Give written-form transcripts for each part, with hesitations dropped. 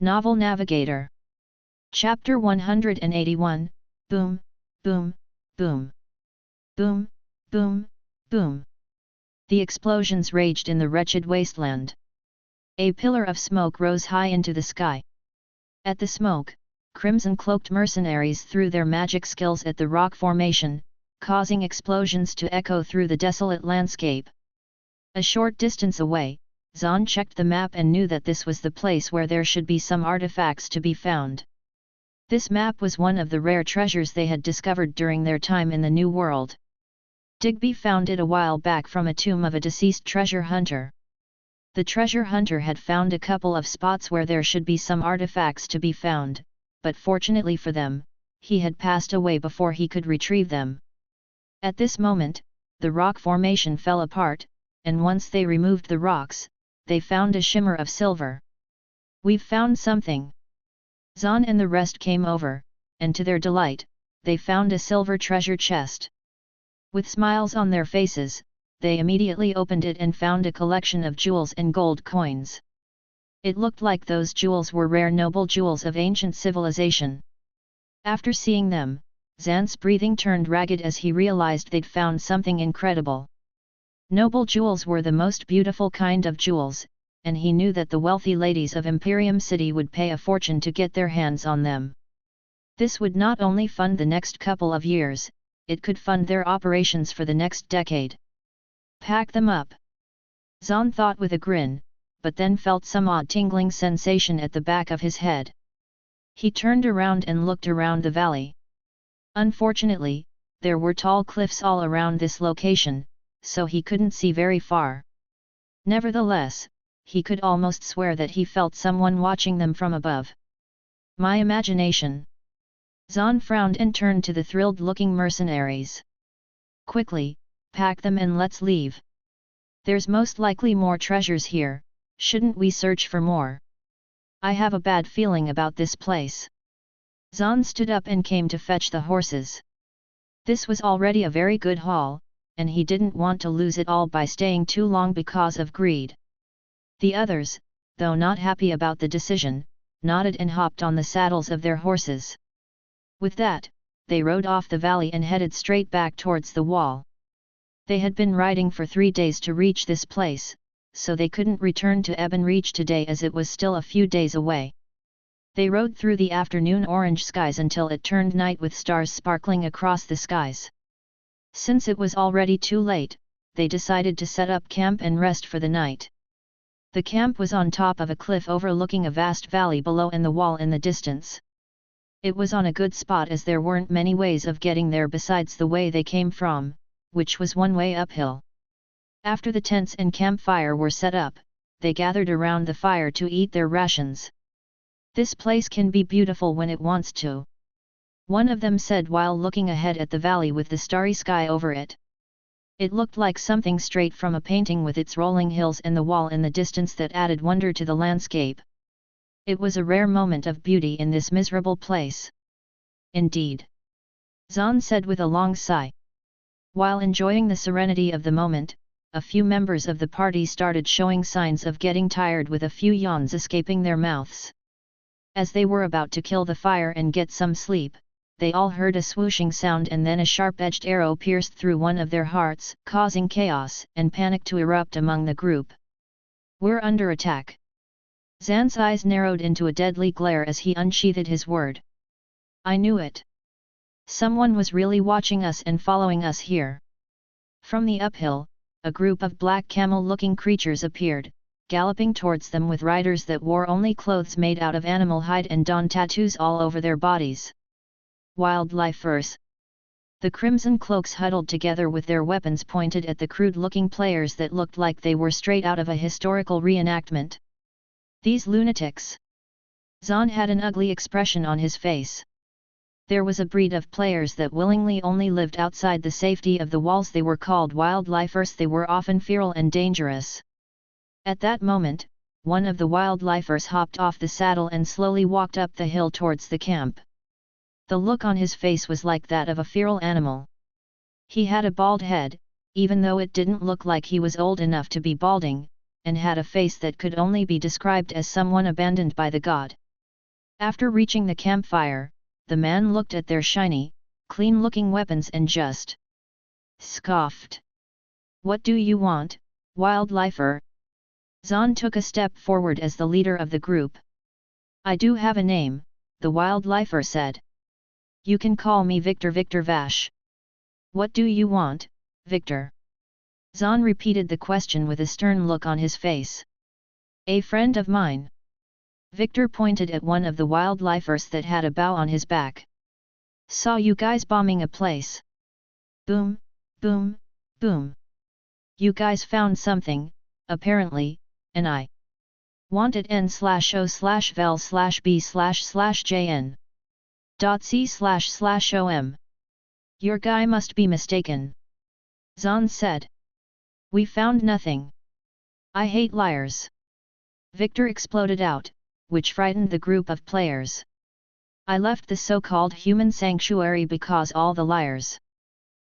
Novel Navigator. Chapter 181, Boom, Boom, Boom. Boom, boom, boom. The explosions raged in the wretched wasteland. A pillar of smoke rose high into the sky. At the smoke, crimson-cloaked mercenaries threw their magic skills at the rock formation, causing explosions to echo through the desolate landscape. A short distance away, Zahn checked the map and knew that this was the place where there should be some artifacts to be found. This map was one of the rare treasures they had discovered during their time in the New World. Digby found it a while back from a tomb of a deceased treasure hunter. The treasure hunter had found a couple of spots where there should be some artifacts to be found, but fortunately for them, he had passed away before he could retrieve them. At this moment, the rock formation fell apart, and once they removed the rocks, they found a shimmer of silver. "We've found something." Zahn and the rest came over, and to their delight, they found a silver treasure chest. With smiles on their faces, they immediately opened it and found a collection of jewels and gold coins. It looked like those jewels were rare noble jewels of ancient civilization. After seeing them, Zahn's breathing turned ragged as he realized they'd found something incredible. Noble jewels were the most beautiful kind of jewels, and he knew that the wealthy ladies of Imperium City would pay a fortune to get their hands on them. This would not only fund the next couple of years, it could fund their operations for the next decade. "Pack them up," Zahn thought with a grin, but then felt some odd tingling sensation at the back of his head. He turned around and looked around the valley. Unfortunately, there were tall cliffs all around this location, so he couldn't see very far. Nevertheless, he could almost swear that he felt someone watching them from above. "My imagination." Zahn frowned and turned to the thrilled-looking mercenaries. "Quickly, pack them and let's leave. There's most likely more treasures here, shouldn't we search for more? I have a bad feeling about this place." Zahn stood up and came to fetch the horses. This was already a very good haul, and he didn't want to lose it all by staying too long because of greed. The others, though not happy about the decision, nodded and hopped on the saddles of their horses. With that, they rode off the valley and headed straight back towards the wall. They had been riding for 3 days to reach this place, so they couldn't return to Ebon Reach today as it was still a few days away. They rode through the afternoon orange skies until it turned night with stars sparkling across the skies. Since it was already too late, they decided to set up camp and rest for the night. The camp was on top of a cliff overlooking a vast valley below and the wall in the distance. It was on a good spot as there weren't many ways of getting there besides the way they came from, which was one way uphill. After the tents and campfire were set up, they gathered around the fire to eat their rations. "This place can be beautiful when it wants to," one of them said while looking ahead at the valley with the starry sky over it. It looked like something straight from a painting with its rolling hills and the wall in the distance that added wonder to the landscape. It was a rare moment of beauty in this miserable place. "Indeed," Zahn said with a long sigh. While enjoying the serenity of the moment, a few members of the party started showing signs of getting tired with a few yawns escaping their mouths. As they were about to kill the fire and get some sleep, they all heard a swooshing sound and then a sharp-edged arrow pierced through one of their hearts, causing chaos and panic to erupt among the group. "We're under attack." Zahn's eyes narrowed into a deadly glare as he unsheathed his word. "I knew it. Someone was really watching us and following us here." From the uphill, a group of black camel-looking creatures appeared, galloping towards them with riders that wore only clothes made out of animal hide and donned tattoos all over their bodies. Wildlifers. The crimson cloaks huddled together with their weapons pointed at the crude-looking players that looked like they were straight out of a historical reenactment. "These lunatics." Zahn had an ugly expression on his face. There was a breed of players that willingly only lived outside the safety of the walls. They were called wildlifers. They were often feral and dangerous. At that moment, one of the wildlifers hopped off the saddle and slowly walked up the hill towards the camp. The look on his face was like that of a feral animal. He had a bald head, even though it didn't look like he was old enough to be balding, and had a face that could only be described as someone abandoned by the god. After reaching the campfire, the man looked at their shiny, clean-looking weapons and just scoffed. "What do you want, wildlifer?" Zahn took a step forward as the leader of the group. "I do have a name," the wildlifer said. "You can call me Victor Vash." "What do you want, Victor?" Zahn repeated the question with a stern look on his face. "A friend of mine." Victor pointed at one of the wildlifers that had a bow on his back. "Saw you guys bombing a place. Boom, boom, boom. You guys found something, apparently, and I want it n/o/vel/b//jn.c//om. Your guy must be mistaken." Zahn said. "We found nothing. I hate liars." Victor exploded out, which frightened the group of players. "I left the so-called human sanctuary because all the liars.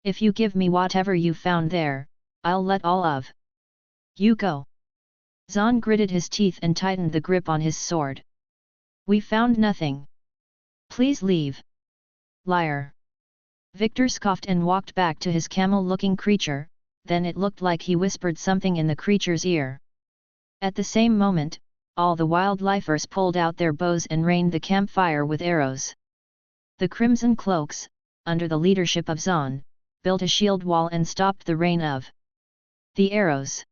If you give me whatever you found there, I'll let all of you go." Zahn gritted his teeth and tightened the grip on his sword. "We found nothing. Please leave." "Liar." Victor scoffed and walked back to his camel-looking creature, then it looked like he whispered something in the creature's ear. At the same moment, all the wildlifers pulled out their bows and rained the campfire with arrows. The Crimson Cloaks, under the leadership of Zahn, built a shield wall and stopped the rain of the arrows.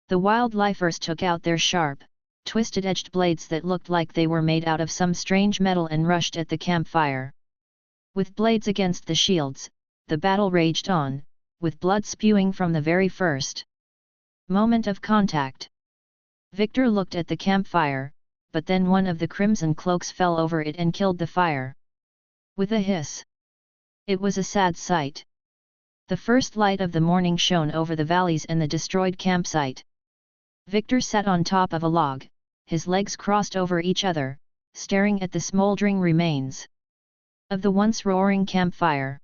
The wildlifers took out their sharp, twisted-edged blades that looked like they were made out of some strange metal and rushed at the campfire. With blades against the shields, the battle raged on, with blood spewing from the very first moment of contact. Victor looked at the campfire, but then one of the Crimson Cloaks fell over it and killed the fire. With a hiss. It was a sad sight. The first light of the morning shone over the valleys and the destroyed campsite. Victor sat on top of a log, his legs crossed over each other, staring at the smoldering remains of the once roaring campfire.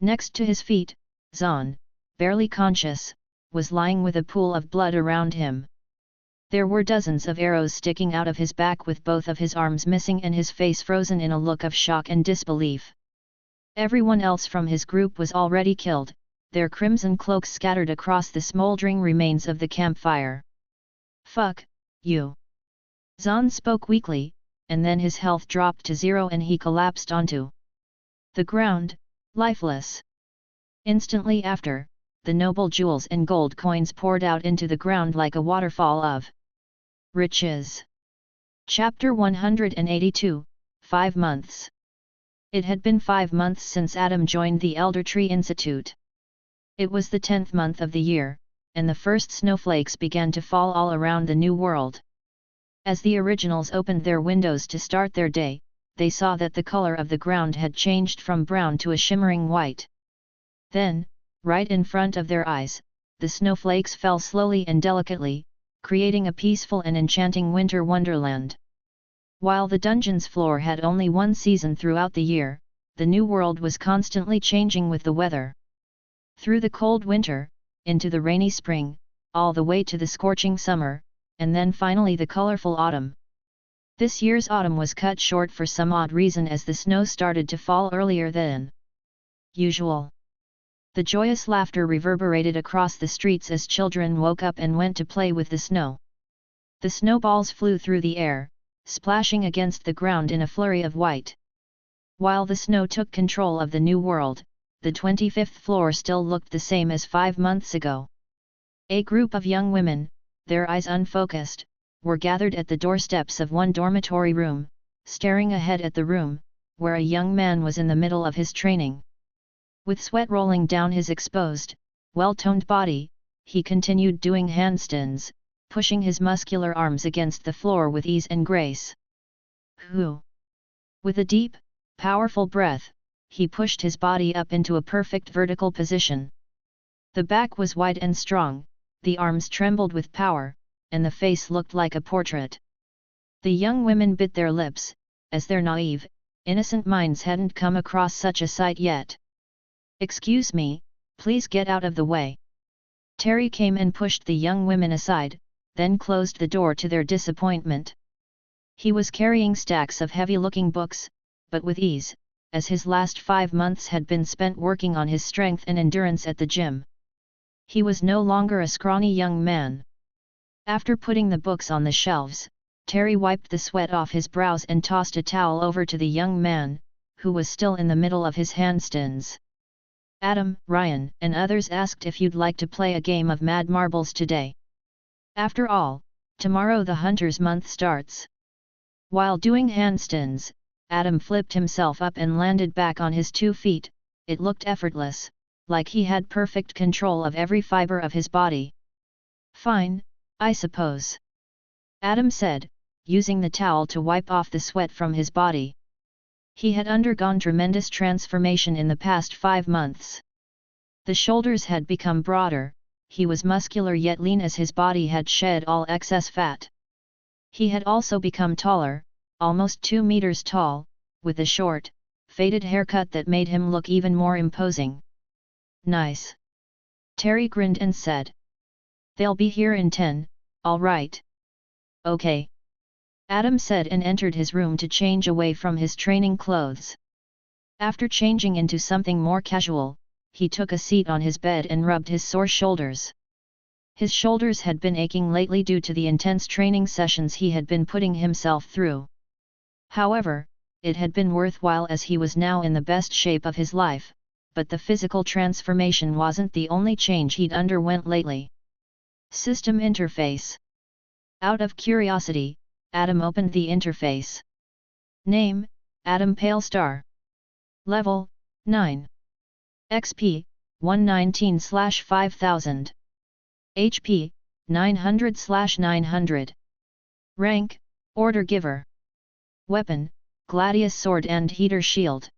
Next to his feet, Zahn, barely conscious, was lying with a pool of blood around him. There were dozens of arrows sticking out of his back with both of his arms missing and his face frozen in a look of shock and disbelief. Everyone else from his group was already killed, their crimson cloaks scattered across the smoldering remains of the campfire. "Fuck you." Zahn spoke weakly, and then his health dropped to 0 and he collapsed onto the ground, lifeless. Instantly after, the noble jewels and gold coins poured out into the ground like a waterfall of riches. Chapter 182, 5 months. It had been 5 months since Adam joined the Elder Tree Institute. It was the 10th month of the year, and the first snowflakes began to fall all around the new world. As the originals opened their windows to start their day, they saw that the color of the ground had changed from brown to a shimmering white. Then, right in front of their eyes, the snowflakes fell slowly and delicately, creating a peaceful and enchanting winter wonderland. While the dungeon's floor had only one season throughout the year, the new world was constantly changing with the weather. Through the cold winter, into the rainy spring, all the way to the scorching summer, and then finally the colorful autumn. This year's autumn was cut short for some odd reason as the snow started to fall earlier than usual. The joyous laughter reverberated across the streets as children woke up and went to play with the snow. The snowballs flew through the air, splashing against the ground in a flurry of white. While the snow took control of the new world, the 25th floor still looked the same as 5 months ago. A group of young women, their eyes unfocused, were gathered at the doorsteps of one dormitory room, staring ahead at the room, where a young man was in the middle of his training. With sweat rolling down his exposed, well-toned body, he continued doing handstands, pushing his muscular arms against the floor with ease and grace. Whew! With a deep, powerful breath, he pushed his body up into a perfect vertical position. The back was wide and strong, the arms trembled with power, and the face looked like a portrait. The young women bit their lips, as their naive, innocent minds hadn't come across such a sight yet. "Excuse me, please get out of the way." Terry came and pushed the young women aside, then closed the door to their disappointment. He was carrying stacks of heavy-looking books, but with ease, as his last 5 months had been spent working on his strength and endurance at the gym. He was no longer a scrawny young man. After putting the books on the shelves, Terry wiped the sweat off his brows and tossed a towel over to the young man, who was still in the middle of his handstands. Adam, Ryan, and others asked if you'd like to play a game of Mad Marbles today. After all, tomorrow the Hunter's Month starts. While doing handstands, Adam flipped himself up and landed back on his 2 feet. It looked effortless, like he had perfect control of every fiber of his body. "Fine, I suppose," Adam said, using the towel to wipe off the sweat from his body. He had undergone tremendous transformation in the past 5 months. The shoulders had become broader, he was muscular yet lean as his body had shed all excess fat. He had also become taller, almost 2 meters tall, with a short, faded haircut that made him look even more imposing. "Nice." Terry grinned and said. "They'll be here in 10, all right." "Okay," Adam said and entered his room to change away from his training clothes. After changing into something more casual, he took a seat on his bed and rubbed his sore shoulders. His shoulders had been aching lately due to the intense training sessions he had been putting himself through. However, it had been worthwhile as he was now in the best shape of his life, but the physical transformation wasn't the only change he'd underwent lately. System interface. Out of curiosity, Adam opened the interface. Name, Adam Palestar. Level, 9. XP, 119/5000. HP, 900/900. Rank, Order Giver. Weapon, Gladius Sword and Heater Shield.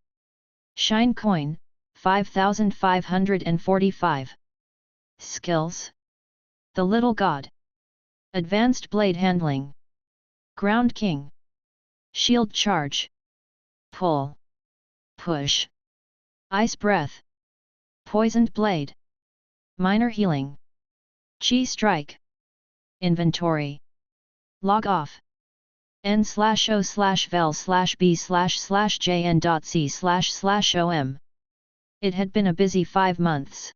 Shine Coin, 5545. Skills. The Little God. Advanced Blade Handling. Ground King. Shield Charge. Pull. Push. Ice Breath. Poisoned Blade. Minor Healing. Chi Strike. Inventory. Log off. n/o/vel/b/jn.c//om. It had been a busy 5 months.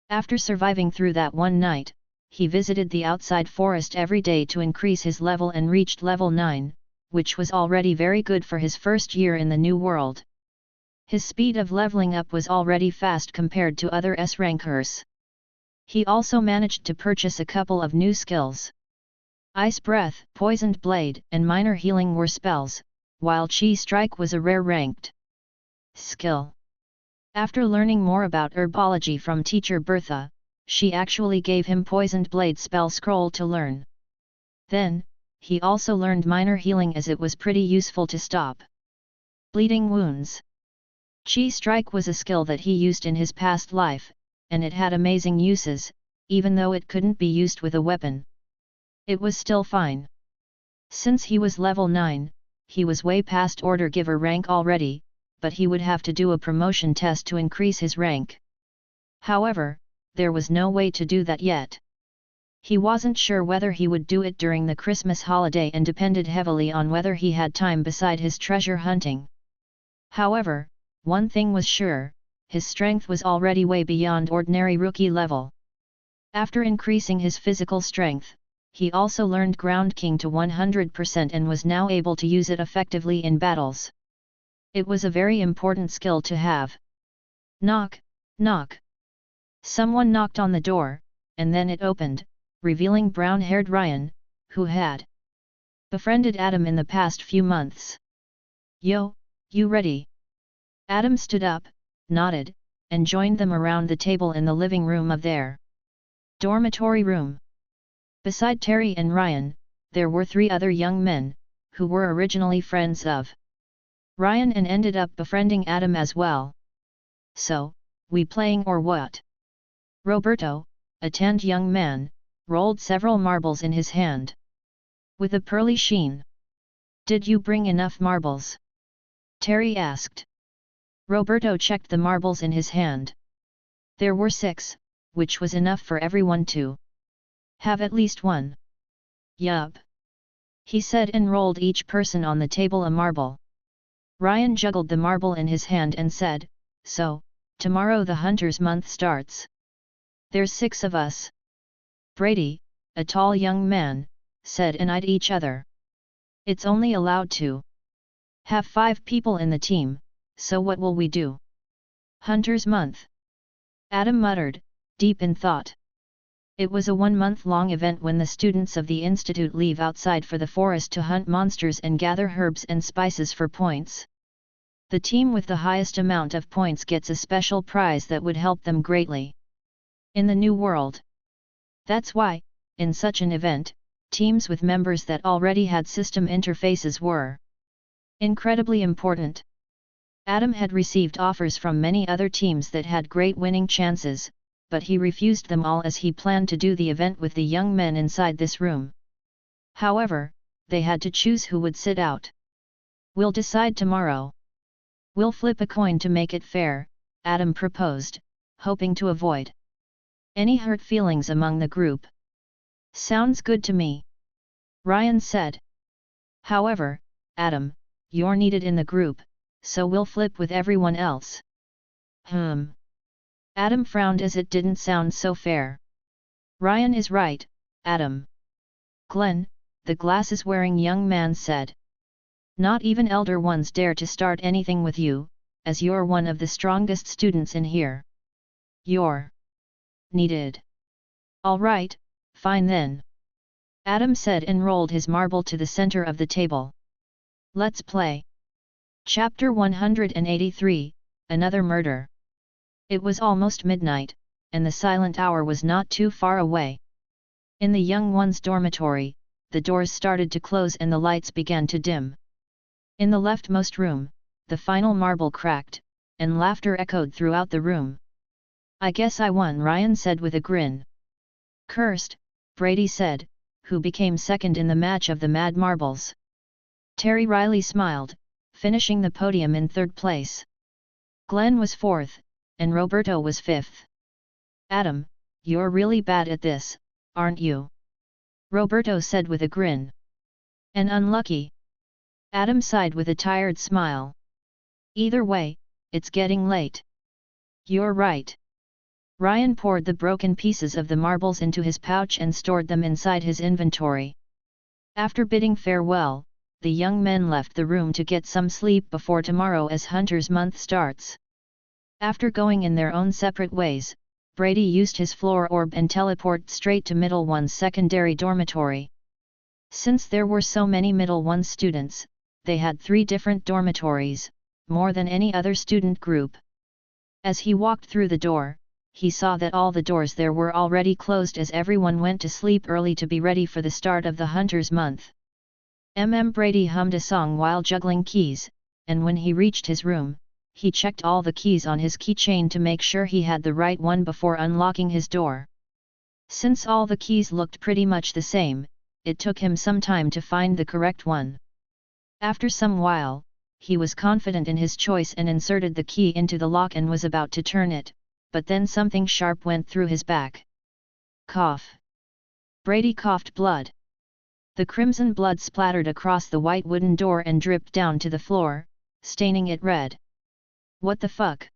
After surviving through that one night, he visited the outside forest every day to increase his level and reached level 9, which was already very good for his first year in the new world. His speed of leveling up was already fast compared to other S-rankers. He also managed to purchase a couple of new skills. Ice Breath, Poisoned Blade, and Minor Healing were spells, while Chi Strike was a rare ranked skill. After learning more about herbology from teacher Bertha, she actually gave him Poisoned Blade spell scroll to learn. Then, he also learned Minor Healing as it was pretty useful to stop bleeding wounds. Chi Strike was a skill that he used in his past life, and it had amazing uses, even though it couldn't be used with a weapon. It was still fine. Since he was level 9, he was way past Order Giver rank already, but he would have to do a promotion test to increase his rank. However, there was no way to do that yet. He wasn't sure whether he would do it during the Christmas holiday and depended heavily on whether he had time beside his treasure hunting. However, one thing was sure, his strength was already way beyond ordinary rookie level. After increasing his physical strength, he also learned Ground King to 100% and was now able to use it effectively in battles. It was a very important skill to have. Knock, knock. Someone knocked on the door, and then it opened, revealing brown-haired Ryan, who had befriended Adam in the past few months. "Yo, you ready?" Adam stood up, nodded, and joined them around the table in the living room of their dormitory room. Beside Terry and Ryan, there were 3 other young men, who were originally friends of Ryan and ended up befriending Adam as well. "So, we playing or what?" Roberto, a tanned young man, rolled several marbles in his hand. With a pearly sheen. "Did you bring enough marbles?" Terry asked. Roberto checked the marbles in his hand. There were 6, which was enough for everyone to have at least one. "Yup." he said, and rolled each person on the table a marble. Ryan juggled the marble in his hand and said, "So, tomorrow the Hunter's Month starts. There's 6 of us." Brady, a tall young man, said, and eyed each other. "It's only allowed to have 5 people in the team, so what will we do?" "Hunter's Month," Adam muttered, deep in thought. It was a 1-month-long event when the students of the institute leave outside for the forest to hunt monsters and gather herbs and spices for points. The team with the highest amount of points gets a special prize that would help them greatly in the new world. That's why, in such an event, teams with members that already had system interfaces were incredibly important. Adam had received offers from many other teams that had great winning chances, but he refused them all as he planned to do the event with the young men inside this room. However, they had to choose who would sit out. "We'll decide tomorrow. We'll flip a coin to make it fair," Adam proposed, hoping to avoid any hurt feelings among the group. "Sounds good to me," Ryan said. "However, Adam, you're needed in the group, so we'll flip with everyone else." Adam frowned as it didn't sound so fair. "Ryan is right, Adam." Glenn, the glasses-wearing young man said. "Not even elder ones dare to start anything with you, as you're one of the strongest students in here. You're needed." "All right, fine then," Adam said and rolled his marble to the center of the table. "Let's play." Chapter 183, Another Murder. It was almost midnight, and the silent hour was not too far away. In the young one's dormitory, the doors started to close and the lights began to dim. In the leftmost room, the final marble cracked, and laughter echoed throughout the room. "I guess I won," Ryan said with a grin. "Cursed," Brady said, who became second in the match of the Mad Marbles. Terry Riley smiled, finishing the podium in 3rd place. Glenn was 4th, and Roberto was 5th. "Adam, you're really bad at this, aren't you?" Roberto said with a grin. "And unlucky." Adam sighed with a tired smile. "Either way, it's getting late." "You're right." Ryan poured the broken pieces of the marbles into his pouch and stored them inside his inventory. After bidding farewell, the young men left the room to get some sleep before tomorrow as Hunter's Month starts. After going in their own separate ways, Brady used his floor orb and teleported straight to Middle One's secondary dormitory. Since there were so many Middle One students, they had 3 different dormitories, more than any other student group. As he walked through the door, he saw that all the doors there were already closed as everyone went to sleep early to be ready for the start of the Hunter's Month. Brady hummed a song while juggling keys, and when he reached his room, he checked all the keys on his keychain to make sure he had the right one before unlocking his door. Since all the keys looked pretty much the same, it took him some time to find the correct one. After some while, he was confident in his choice and inserted the key into the lock and was about to turn it, but then something sharp went through his back. Cough. Brady coughed blood. The crimson blood splattered across the white wooden door and dripped down to the floor, staining it red. What the fuck?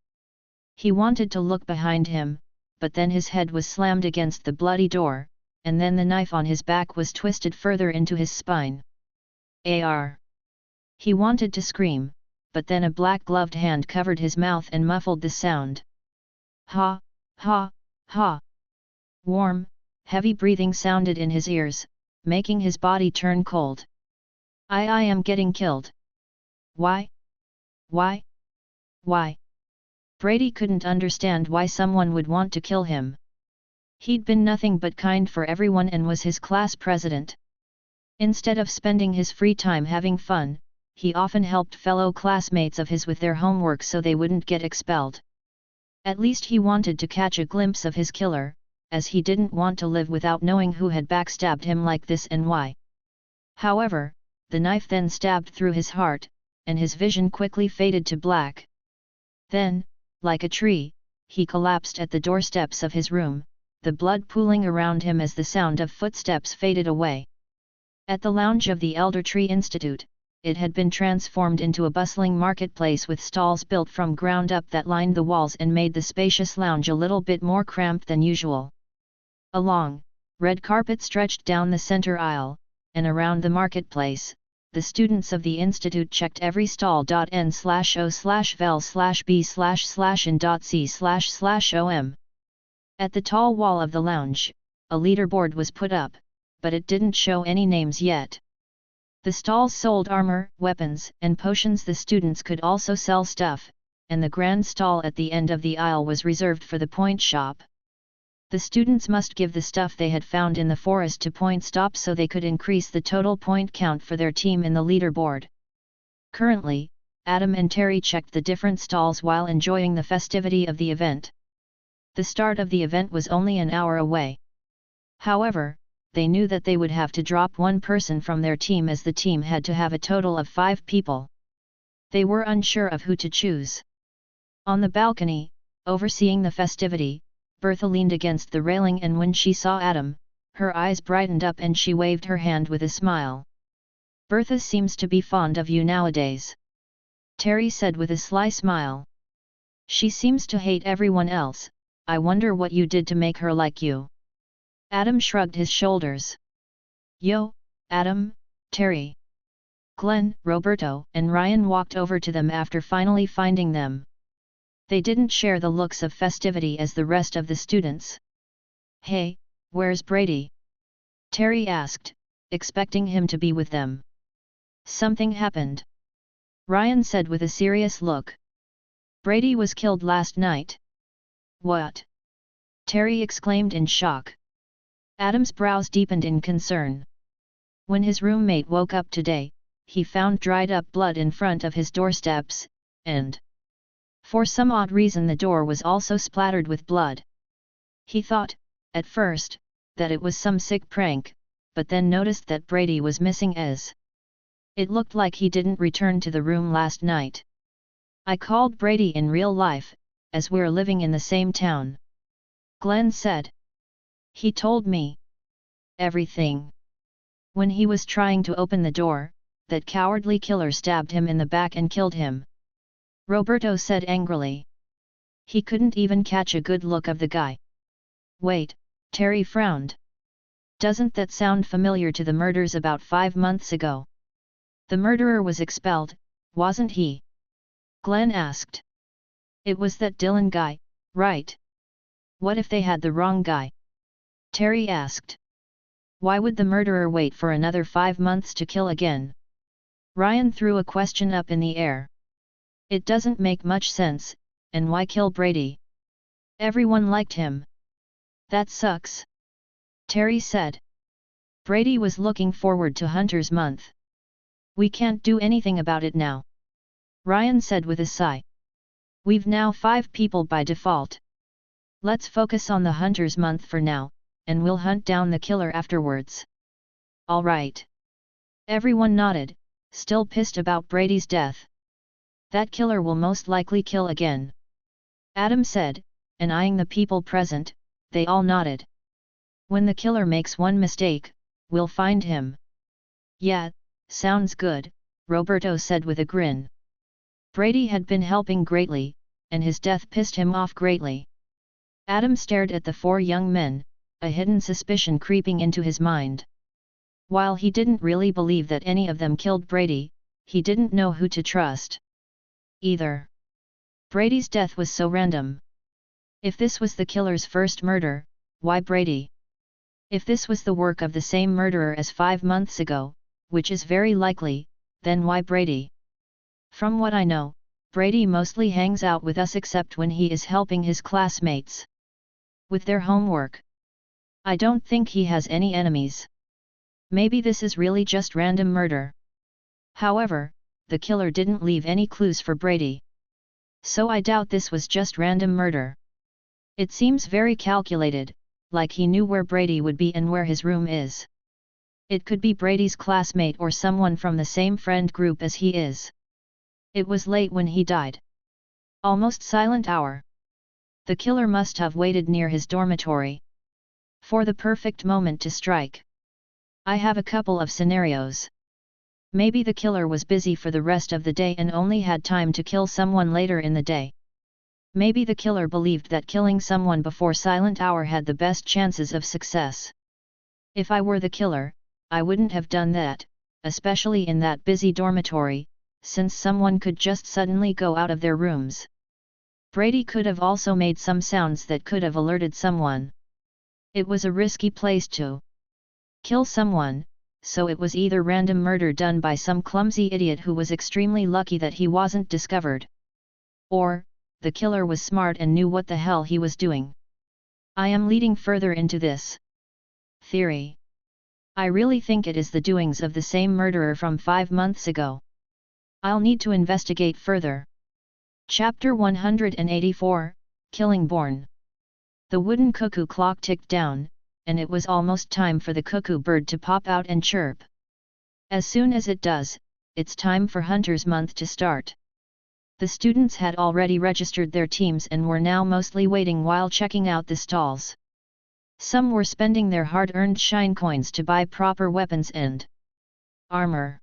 He wanted to look behind him, but then his head was slammed against the bloody door, and then the knife on his back was twisted further into his spine. AR. He wanted to scream, but then a black-gloved hand covered his mouth and muffled the sound. Ha, ha, ha. Warm, heavy breathing sounded in his ears, making his body turn cold. I am getting killed. Why? Why? Why? Brady couldn't understand why someone would want to kill him. He'd been nothing but kind for everyone and was his class president. Instead of spending his free time having fun, he often helped fellow classmates of his with their homework so they wouldn't get expelled. At least he wanted to catch a glimpse of his killer, as he didn't want to live without knowing who had backstabbed him like this and why. However, the knife then stabbed through his heart, and his vision quickly faded to black. Then, like a tree, he collapsed at the doorsteps of his room, the blood pooling around him as the sound of footsteps faded away. At the lounge of the Elder Tree Institute, it had been transformed into a bustling marketplace with stalls built from ground up that lined the walls and made the spacious lounge a little bit more cramped than usual. A long, red carpet stretched down the center aisle, and around the marketplace, the students of the institute checked every stall. N/O/vel/b//in.c//om. At the tall wall of the lounge, a leaderboard was put up, but it didn't show any names yet. The stalls sold armor, weapons, and potions. The students could also sell stuff, and the grand stall at the end of the aisle was reserved for the point shop. The students must give the stuff they had found in the forest to point stop so they could increase the total point count for their team in the leaderboard. Currently, Adam and Terry checked the different stalls while enjoying the festivity of the event. The start of the event was only an hour away. However, they knew that they would have to drop one person from their team as the team had to have a total of 5 people. They were unsure of who to choose. On the balcony, overseeing the festivity, Bertha leaned against the railing, and when she saw Adam, her eyes brightened up and she waved her hand with a smile. "Bertha seems to be fond of you nowadays," Terry said with a sly smile. "She seems to hate everyone else. I wonder what you did to make her like you." Adam shrugged his shoulders. "Yo, Adam, Terry." Glenn, Roberto, and Ryan walked over to them after finally finding them. They didn't share the looks of festivity as the rest of the students. "Hey, where's Brady?" Terry asked, expecting him to be with them. "Something happened," Ryan said with a serious look. "Brady was killed last night." "What?" Terry exclaimed in shock. Adam's brows deepened in concern. When his roommate woke up today, he found dried up blood in front of his doorsteps, and for some odd reason the door was also splattered with blood. He thought, at first, that it was some sick prank, but then noticed that Brady was missing as it looked like he didn't return to the room last night. "I called Brady in real life, as we're living in the same town," Glenn said. "He told me everything. When he was trying to open the door, that cowardly killer stabbed him in the back and killed him," Roberto said angrily. "He couldn't even catch a good look of the guy." "Wait," Terry frowned. "Doesn't that sound familiar to the murders about 5 months ago?" "The murderer was expelled, wasn't he?" Glenn asked. "It was that Dylan guy, right?" "What if they had the wrong guy?" Terry asked. "Why would the murderer wait for another 5 months to kill again?" Ryan threw a question up in the air. "It doesn't make much sense, and why kill Brady? Everyone liked him." "That sucks," Terry said. "Brady was looking forward to Hunter's Month. We can't do anything about it now," Ryan said with a sigh. "We've now 5 people by default. Let's focus on the Hunter's Month for now, and we'll hunt down the killer afterwards." "All right." Everyone nodded, still pissed about Brady's death. "That killer will most likely kill again," Adam said, and eyeing the people present, they all nodded. "When the killer makes one mistake, we'll find him." "Yeah, sounds good," Roberto said with a grin. Brady had been helping greatly, and his death pissed him off greatly. Adam stared at the 4 young men, a hidden suspicion creeping into his mind. While he didn't really believe that any of them killed Brady, he didn't know who to trust either. Brady's death was so random. If this was the killer's first murder, why Brady? If this was the work of the same murderer as 5 months ago, which is very likely, then why Brady? "From what I know, Brady mostly hangs out with us except when he is helping his classmates with their homework. I don't think he has any enemies. Maybe this is really just random murder." However, the killer didn't leave any clues for Brady. "So I doubt this was just random murder. It seems very calculated, like he knew where Brady would be and where his room is. It could be Brady's classmate or someone from the same friend group as he is. It was late when he died. Almost silent hour. The killer must have waited near his dormitory for the perfect moment to strike. I have a couple of scenarios. Maybe the killer was busy for the rest of the day and only had time to kill someone later in the day. Maybe the killer believed that killing someone before silent hour had the best chances of success. If I were the killer, I wouldn't have done that, especially in that busy dormitory, since someone could just suddenly go out of their rooms. Brady could have also made some sounds that could have alerted someone. It was a risky place to kill someone, so it was either random murder done by some clumsy idiot who was extremely lucky that he wasn't discovered. Or, the killer was smart and knew what the hell he was doing. I am leading further into this theory. I really think it is the doings of the same murderer from 5 months ago. I'll need to investigate further. Chapter 184, Killing Born. The wooden cuckoo clock ticked down, and it was almost time for the cuckoo bird to pop out and chirp. As soon as it does, it's time for Hunter's Month to start. The students had already registered their teams and were now mostly waiting while checking out the stalls. Some were spending their hard-earned shine coins to buy proper weapons and armor.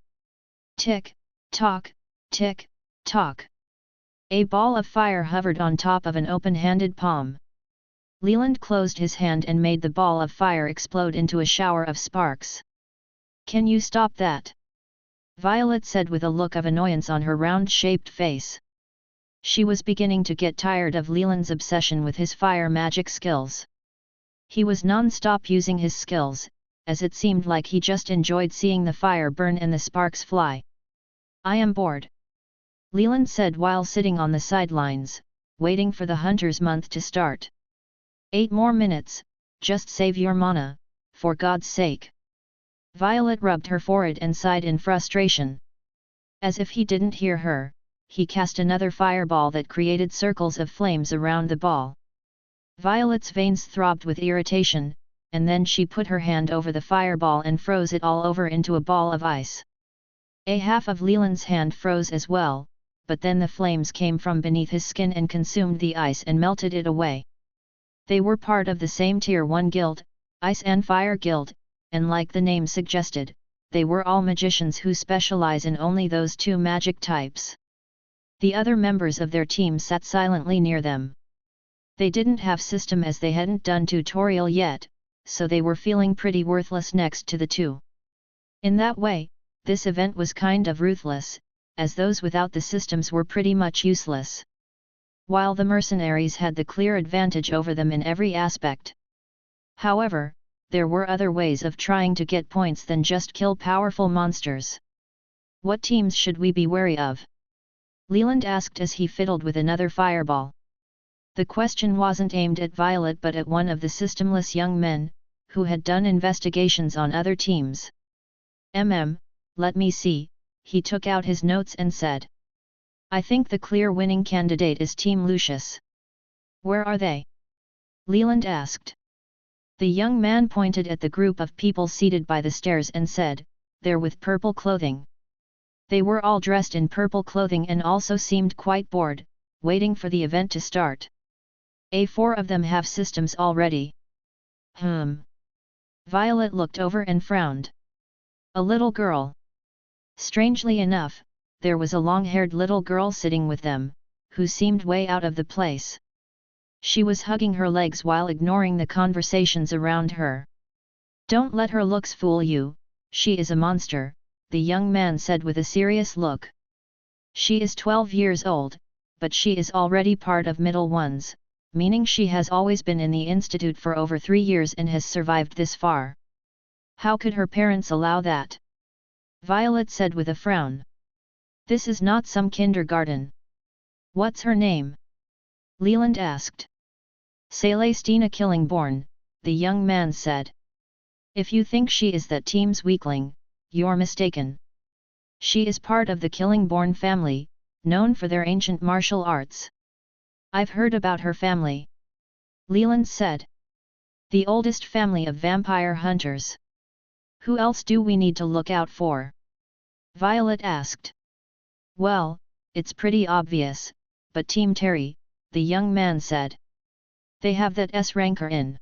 Tick, tock, tick, tock. A ball of fire hovered on top of an open-handed palm. Leland closed his hand and made the ball of fire explode into a shower of sparks. "Can you stop that?" Violet said with a look of annoyance on her round-shaped face. She was beginning to get tired of Leland's obsession with his fire magic skills. He was non-stop using his skills, as it seemed like he just enjoyed seeing the fire burn and the sparks fly. "I am bored," Leland said while sitting on the sidelines, waiting for the Hunter's Month to start. 8 more minutes, just save your mana, for God's sake." Violet rubbed her forehead and sighed in frustration. As if he didn't hear her, he cast another fireball that created circles of flames around the ball. Violet's veins throbbed with irritation, and then she put her hand over the fireball and froze it all over into a ball of ice. A half of Leland's hand froze as well, but then the flames came from beneath his skin and consumed the ice and melted it away. They were part of the same Tier 1 guild, Ice and Fire Guild, and like the name suggested, they were all magicians who specialize in only those 2 magic types. The other members of their team sat silently near them. They didn't have system as they hadn't done tutorial yet, so they were feeling pretty worthless next to the 2. In that way, this event was kind of ruthless, as those without the systems were pretty much useless. While the mercenaries had the clear advantage over them in every aspect. However, there were other ways of trying to get points than just kill powerful monsters. "What teams should we be wary of?" Leland asked as he fiddled with another fireball. The question wasn't aimed at Violet but at one of the systemless young men, who had done investigations on other teams. Let me see," he took out his notes and said. "I think the clear winning candidate is Team Lucius." "Where are they?" Leland asked. The young man pointed at the group of people seated by the stairs and said, "They're with purple clothing." They were all dressed in purple clothing and also seemed quite bored, waiting for the event to start. "4 of them have systems already." Violet looked over and frowned. "A little girl." Strangely enough, there was a long-haired little girl sitting with them, who seemed way out of the place. She was hugging her legs while ignoring the conversations around her. "Don't let her looks fool you, she is a monster," the young man said with a serious look. "She is 12 years old, but she is already part of middle ones, meaning she has always been in the institute for over 3 years and has survived this far. How could her parents allow that?" Violet said with a frown. "This is not some kindergarten." "What's her name?" Leland asked. "Celestina Killingborn," the young man said. "If you think she is that team's weakling, you're mistaken. She is part of the Killingborn family, known for their ancient martial arts." "I've heard about her family," Leland said. "The oldest family of vampire hunters." "Who else do we need to look out for?" Violet asked. "Well, it's pretty obvious, but Team Terry," the young man said. "They have that S-ranker in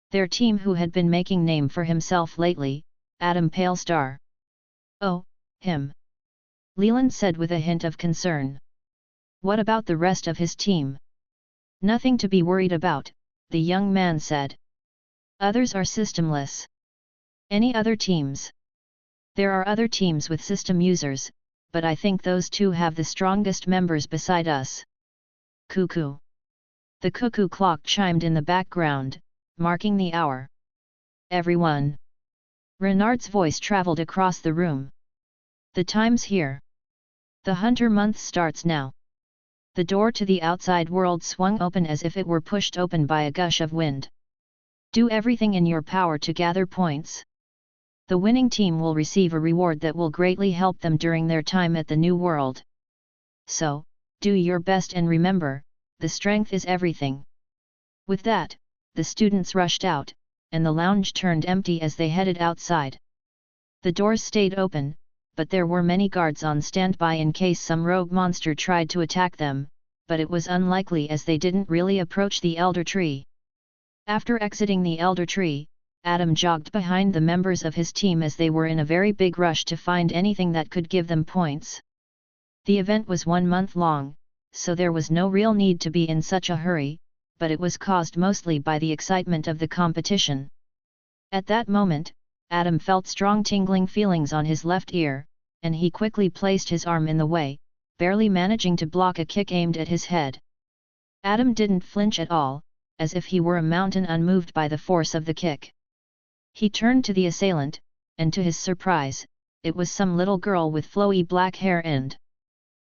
their team who had been making name for himself lately, Adam Palestar. Oh, him. Leland said with a hint of concern. What about the rest of his team? Nothing to be worried about, the young man said. Others are systemless. Any other teams? There are other teams with system users, but I think those two have the strongest members beside us. Cuckoo. The cuckoo clock chimed in the background, marking the hour. Everyone. Renard's voice traveled across the room. The time's here. The hunter month starts now. The door to the outside world swung open as if it were pushed open by a gush of wind. Do everything in your power to gather points. The winning team will receive a reward that will greatly help them during their time at the new world. So, do your best and remember, the strength is everything. With that, the students rushed out, and the lounge turned empty as they headed outside. The doors stayed open, but there were many guards on standby in case some rogue monster tried to attack them, but it was unlikely as they didn't really approach the elder tree. After exiting the elder tree, Adam jogged behind the members of his team as they were in a very big rush to find anything that could give them points. The event was 1 month long, so there was no real need to be in such a hurry, but it was caused mostly by the excitement of the competition. At that moment, Adam felt strong tingling feelings on his left ear, and he quickly placed his arm in the way, barely managing to block a kick aimed at his head. Adam didn't flinch at all, as if he were a mountain unmoved by the force of the kick. He turned to the assailant, and to his surprise, it was some little girl with flowy black hair and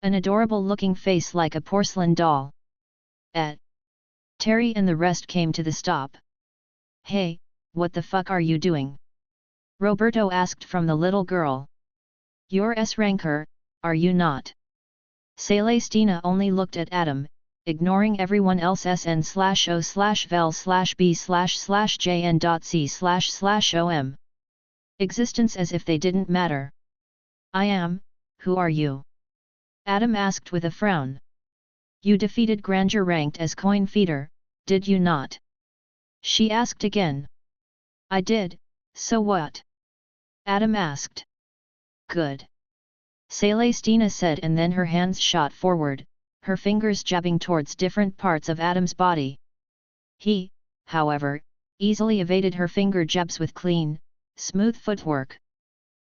an adorable-looking face like a porcelain doll. Terry and the rest came to the stop. Hey, what the fuck are you doing? Roberto asked from the little girl. You're S-ranker, are you not? Celestina only looked at Adam, ignoring everyone else SN/O/vel/B//JN.C//OM. Existence as if they didn't matter. I am, who are you? Adam asked with a frown. You defeated Granger ranked as coin feeder, did you not? She asked again. I did, so what? Adam asked. Good. Celestina said, and then her hands shot forward, her fingers jabbing towards different parts of Adam's body. He, however, easily evaded her finger jabs with clean, smooth footwork.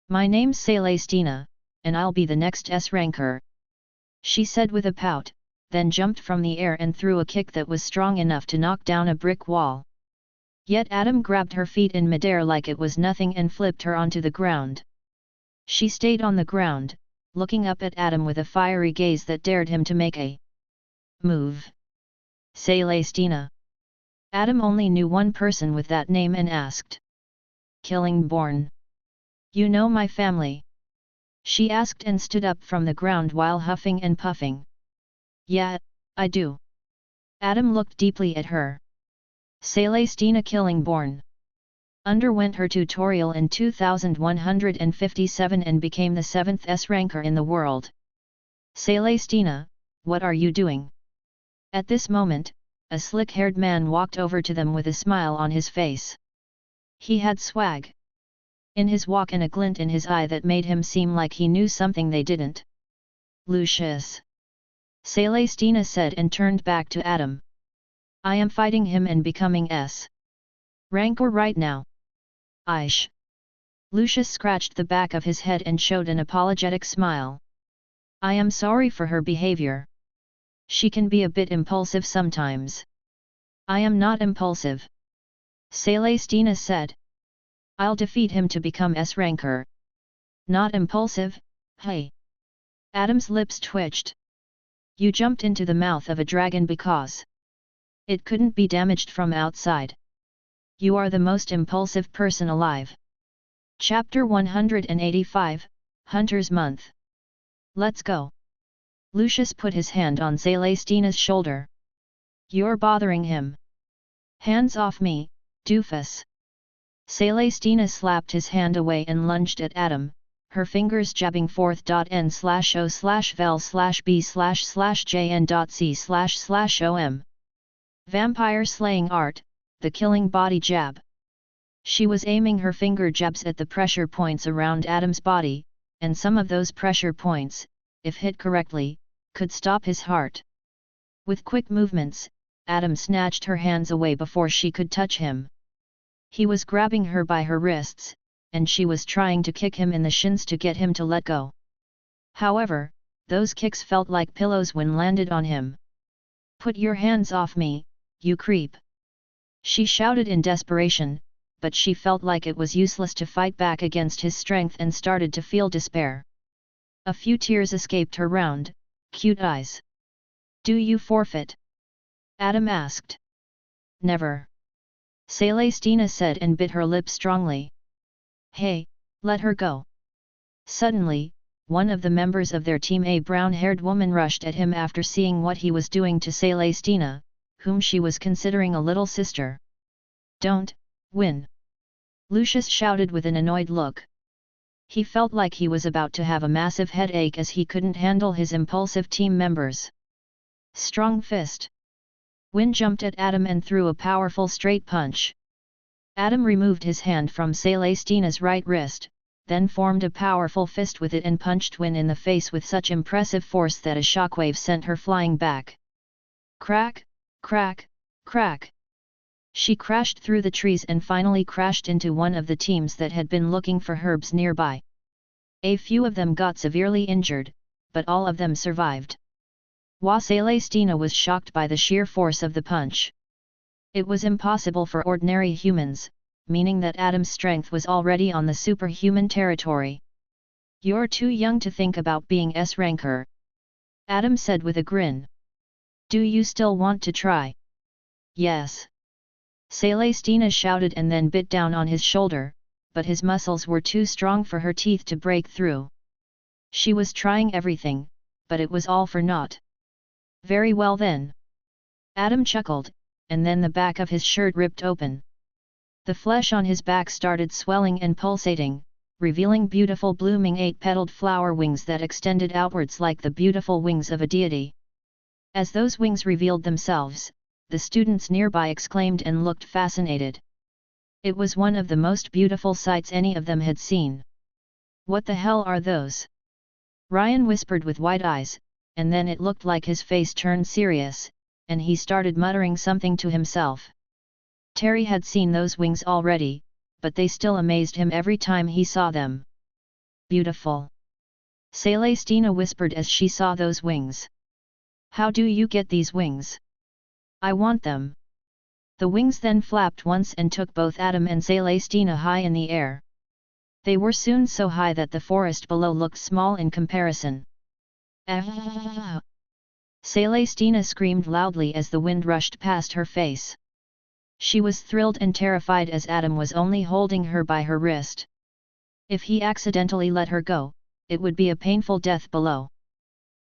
My name's Celestina, and I'll be the next S-ranker. She said with a pout, then jumped from the air and threw a kick that was strong enough to knock down a brick wall. Yet Adam grabbed her feet in midair like it was nothing and flipped her onto the ground. She stayed on the ground, looking up at Adam with a fiery gaze that dared him to make a move. Celestina. Adam only knew one person with that name and asked. Killingborn. You know my family? She asked and stood up from the ground while huffing and puffing. Yeah, I do. Adam looked deeply at her. Celestina Killingborn underwent her tutorial in 2157 and became the 7th S-ranker in the world. Celestina, what are you doing? At this moment, a slick-haired man walked over to them with a smile on his face. He had swag in his walk and a glint in his eye that made him seem like he knew something they didn't. Lucius. Celestina said and turned back to Adam. I am fighting him and becoming S-ranker right now. Aish. Lucius scratched the back of his head and showed an apologetic smile. I am sorry for her behavior. She can be a bit impulsive sometimes. I am not impulsive. Celestina said. I'll defeat him to become S-ranker. Not impulsive, hey. Adam's lips twitched. You jumped into the mouth of a dragon because it couldn't be damaged from outside. You are the most impulsive person alive. Chapter 185, Hunter's Month. Let's go. Lucius put his hand on Celestina's shoulder. You're bothering him. Hands off me, doofus. Celestina slapped his hand away and lunged at Adam, her fingers jabbing forth. N/O/vel/B//JN.C//OM. Vampire slaying art, the killing body jab. She was aiming her finger jabs at the pressure points around Adam's body, and some of those pressure points, if hit correctly, could stop his heart. With quick movements, Adam snatched her hands away before she could touch him. He was grabbing her by her wrists, and she was trying to kick him in the shins to get him to let go. However, those kicks felt like pillows when landed on him. "Put your hands off me, you creep!" She shouted in desperation, but she felt like it was useless to fight back against his strength and started to feel despair. A few tears escaped her round, cute eyes. "Do you forfeit?" Adam asked. "Never," Celestina said and bit her lip strongly. "Hey, let her go." Suddenly, one of the members of their team, a brown-haired woman, rushed at him after seeing what he was doing to Celestina, whom she was considering a little sister. "Don't win!" Lucius shouted with an annoyed look. He felt like he was about to have a massive headache as he couldn't handle his impulsive team members. Strong fist. Win jumped at Adam and threw a powerful straight punch. Adam removed his hand from Celestina's right wrist, then formed a powerful fist with it and punched Win in the face with such impressive force that a shockwave sent her flying back. Crack, crack, crack. She crashed through the trees and finally crashed into one of the teams that had been looking for herbs nearby. A few of them got severely injured, but all of them survived. Celestina was shocked by the sheer force of the punch. It was impossible for ordinary humans, meaning that Adam's strength was already on the superhuman territory. "You're too young to think about being S-ranker," Adam said with a grin. "Do you still want to try?" "Yes," Celestina shouted and then bit down on his shoulder, but his muscles were too strong for her teeth to break through. She was trying everything, but it was all for naught. "Very well then." Adam chuckled, and then the back of his shirt ripped open. The flesh on his back started swelling and pulsating, revealing beautiful blooming 8-petaled flower wings that extended outwards like the beautiful wings of a deity. As those wings revealed themselves, the students nearby exclaimed and looked fascinated. It was one of the most beautiful sights any of them had seen. "What the hell are those?" Ryan whispered with wide eyes, and then it looked like his face turned serious, and he started muttering something to himself. Terry had seen those wings already, but they still amazed him every time he saw them. "Beautiful," Celestina whispered as she saw those wings. "How do you get these wings? I want them." The wings then flapped once and took both Adam and Celestina high in the air. They were soon so high that the forest below looked small in comparison. "Ah!" Celestina screamed loudly as the wind rushed past her face. She was thrilled and terrified as Adam was only holding her by her wrist. If he accidentally let her go, it would be a painful death below.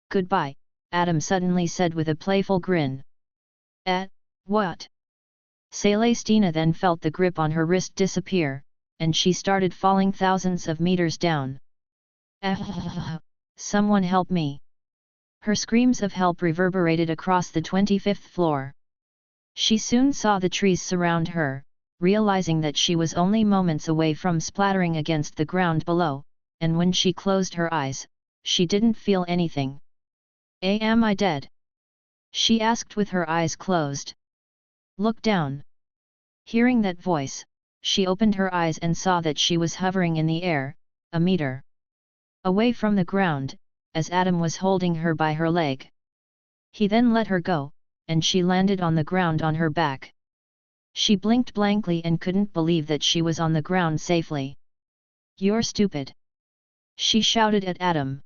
"Goodbye," Adam suddenly said with a playful grin. What?" Celestina then felt the grip on her wrist disappear, and she started falling thousands of meters down. "Ah! Someone help me!" Her screams of help reverberated across the 25th floor. She soon saw the trees surround her, realizing that she was only moments away from splattering against the ground below, and when she closed her eyes, she didn't feel anything. Am I dead?" she asked with her eyes closed. "Look down." Hearing that voice, she opened her eyes and saw that she was hovering in the air, a meter away from the ground, as Adam was holding her by her leg. He then let her go, and she landed on the ground on her back. She blinked blankly and couldn't believe that she was on the ground safely. "You're stupid!" she shouted at Adam.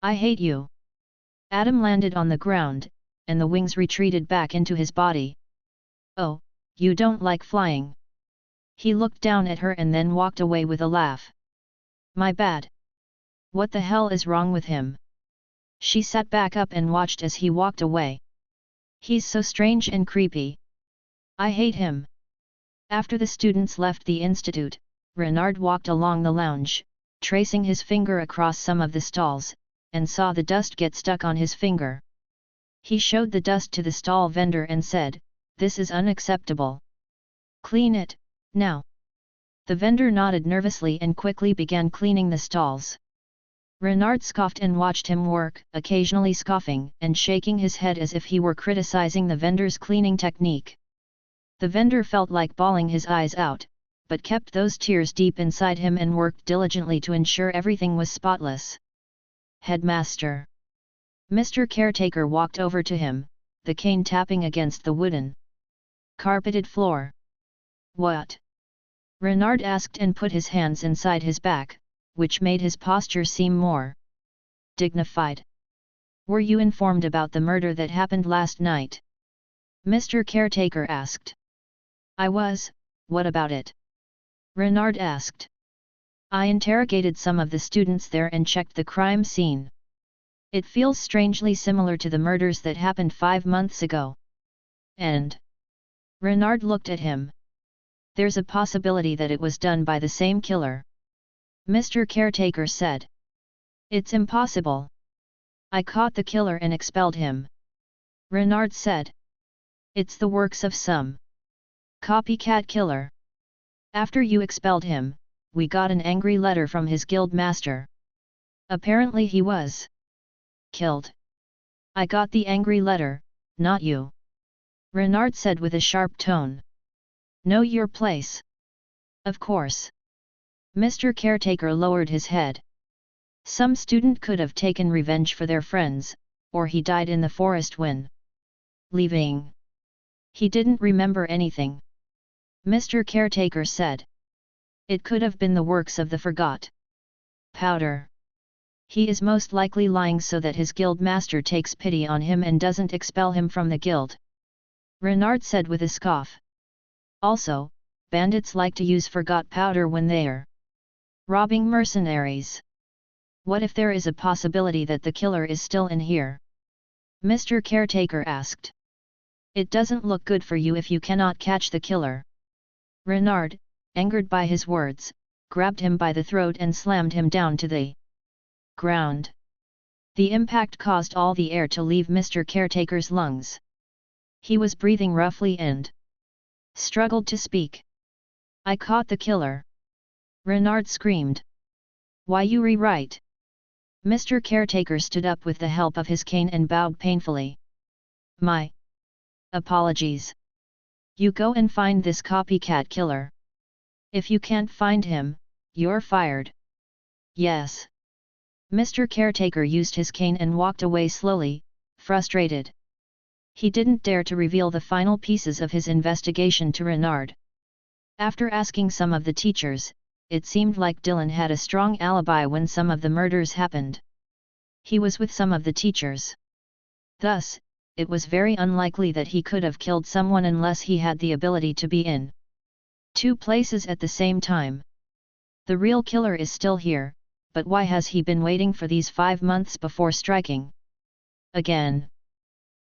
"I hate you!" Adam landed on the ground, and the wings retreated back into his body. "Oh, you don't like flying?" He looked down at her and then walked away with a laugh. "My bad. What the hell is wrong with him?" She sat back up and watched as he walked away. "He's so strange and creepy. I hate him." After the students left the institute, Renard walked along the lounge, tracing his finger across some of the stalls, and saw the dust get stuck on his finger. He showed the dust to the stall vendor and said, "This is unacceptable. Clean it, now." The vendor nodded nervously and quickly began cleaning the stalls. Renard scoffed and watched him work, occasionally scoffing and shaking his head as if he were criticizing the vendor's cleaning technique. The vendor felt like bawling his eyes out, but kept those tears deep inside him and worked diligently to ensure everything was spotless. Headmaster. Mr. Caretaker walked over to him, the cane tapping against the wooden, carpeted floor. What? Renard asked and put his hands inside his back, which made his posture seem more dignified. Were you informed about the murder that happened last night? Mr. Caretaker asked. I was. What about it? Renard asked. I interrogated some of the students there and checked the crime scene. It feels strangely similar to the murders that happened 5 months ago. And? Renard looked at him. There's a possibility that it was done by the same killer. Mr. Caretaker said. It's impossible. I caught the killer and expelled him. Renard said. It's the works of some copycat killer. After you expelled him, we got an angry letter from his guild master. Apparently he was killed. I got the angry letter, not you. Renard said with a sharp tone. Know your place. Of course. Mr. Caretaker lowered his head. Some student could have taken revenge for their friends, or he died in the forest when leaving. He didn't remember anything. Mr. Caretaker said. It could have been the works of the forgot powder. He is most likely lying so that his guild master takes pity on him and doesn't expel him from the guild. Renard said with a scoff. Also, bandits like to use forgot powder when they're robbing mercenaries. What if there is a possibility that the killer is still in here? Mr. Caretaker asked. It doesn't look good for you if you cannot catch the killer. Renard, angered by his words, grabbed him by the throat and slammed him down to the ground. The impact caused all the air to leave Mr. Caretaker's lungs. He was breathing roughly and struggled to speak. I caught the killer. Renard screamed. Why you rewrite? Mr. Caretaker stood up with the help of his cane and bowed painfully. My apologies. You go and find this copycat killer. If you can't find him, you're fired. Yes. Mr. Caretaker used his cane and walked away slowly, frustrated. He didn't dare to reveal the final pieces of his investigation to Renard. After asking some of the teachers, it seemed like Dylan had a strong alibi when some of the murders happened. He was with some of the teachers. Thus, it was very unlikely that he could have killed someone unless he had the ability to be in 2 places at the same time. The real killer is still here, but why has he been waiting for these 5 months before striking again?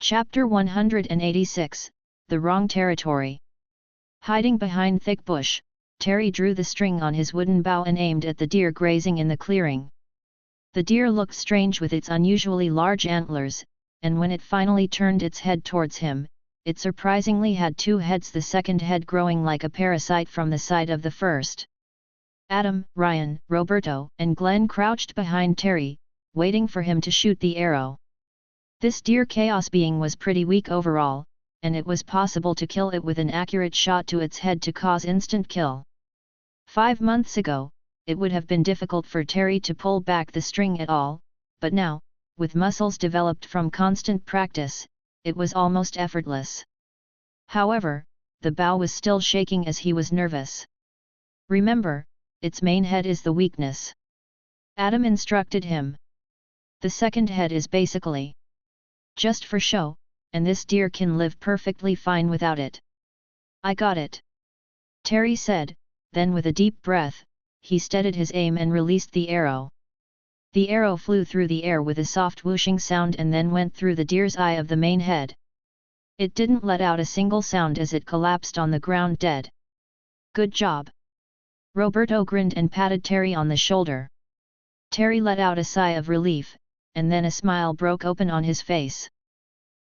Chapter 186, The Wrong Territory. Hiding behind thick bush, Terry drew the string on his wooden bow and aimed at the deer grazing in the clearing. The deer looked strange with its unusually large antlers, and when it finally turned its head towards him, it surprisingly had 2 heads, the second head growing like a parasite from the side of the first. Adam, Ryan, Roberto, and Glenn crouched behind Terry, waiting for him to shoot the arrow. This deer chaos being was pretty weak overall, and it was possible to kill it with an accurate shot to its head to cause instant kill. 5 months ago, it would have been difficult for Terry to pull back the string at all, but now, with muscles developed from constant practice, it was almost effortless. However, the bow was still shaking as he was nervous. Remember, its main head is the weakness. Adam instructed him. The second head is basically just for show, and this deer can live perfectly fine without it. I got it. Terry said, then with a deep breath, he steadied his aim and released the arrow. The arrow flew through the air with a soft whooshing sound and then went through the deer's eye of the main head. It didn't let out a single sound as it collapsed on the ground dead. Good job. Roberto grinned and patted Terry on the shoulder. Terry let out a sigh of relief, and then a smile broke open on his face.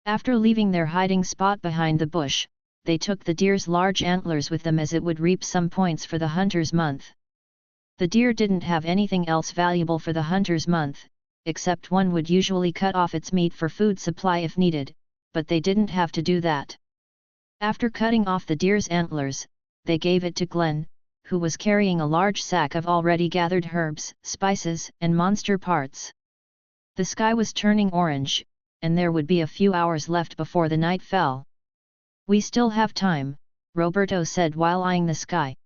After leaving their hiding spot behind the bush, they took the deer's large antlers with them as it would reap some points for the hunter's month. The deer didn't have anything else valuable for the hunter's month, except one would usually cut off its meat for food supply if needed, but they didn't have to do that. After cutting off the deer's antlers, they gave it to Glenn, who was carrying a large sack of already gathered herbs, spices, and monster parts. The sky was turning orange, and there would be a few hours left before the night fell. "We still have time," Roberto said while eyeing the sky.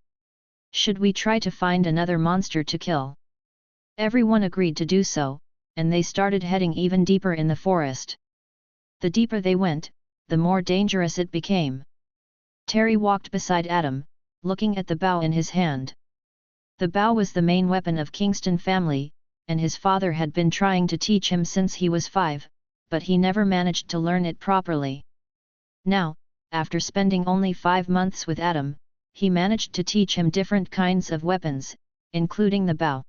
"Should we try to find another monster to kill?" Everyone agreed to do so, and they started heading even deeper in the forest. The deeper they went, the more dangerous it became. Terry walked beside Adam, looking at the bow in his hand. The bow was the main weapon of Kingston family, and his father had been trying to teach him since he was 5, but he never managed to learn it properly. Now, after spending only 5 months with Adam, he managed to teach him different kinds of weapons, including the bow.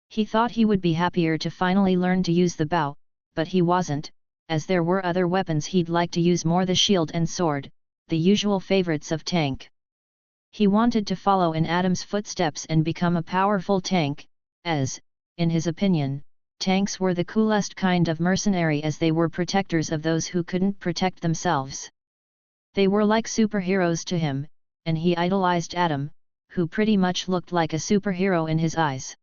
He thought he would be happier to finally learn to use the bow, but he wasn't, as there were other weapons he'd like to use more: the shield and sword, the usual favorites of tank. He wanted to follow in Adam's footsteps and become a powerful tank, as, in his opinion, tanks were the coolest kind of mercenary, as they were protectors of those who couldn't protect themselves. They were like superheroes to him, and he idolized Adam, who pretty much looked like a superhero in his eyes.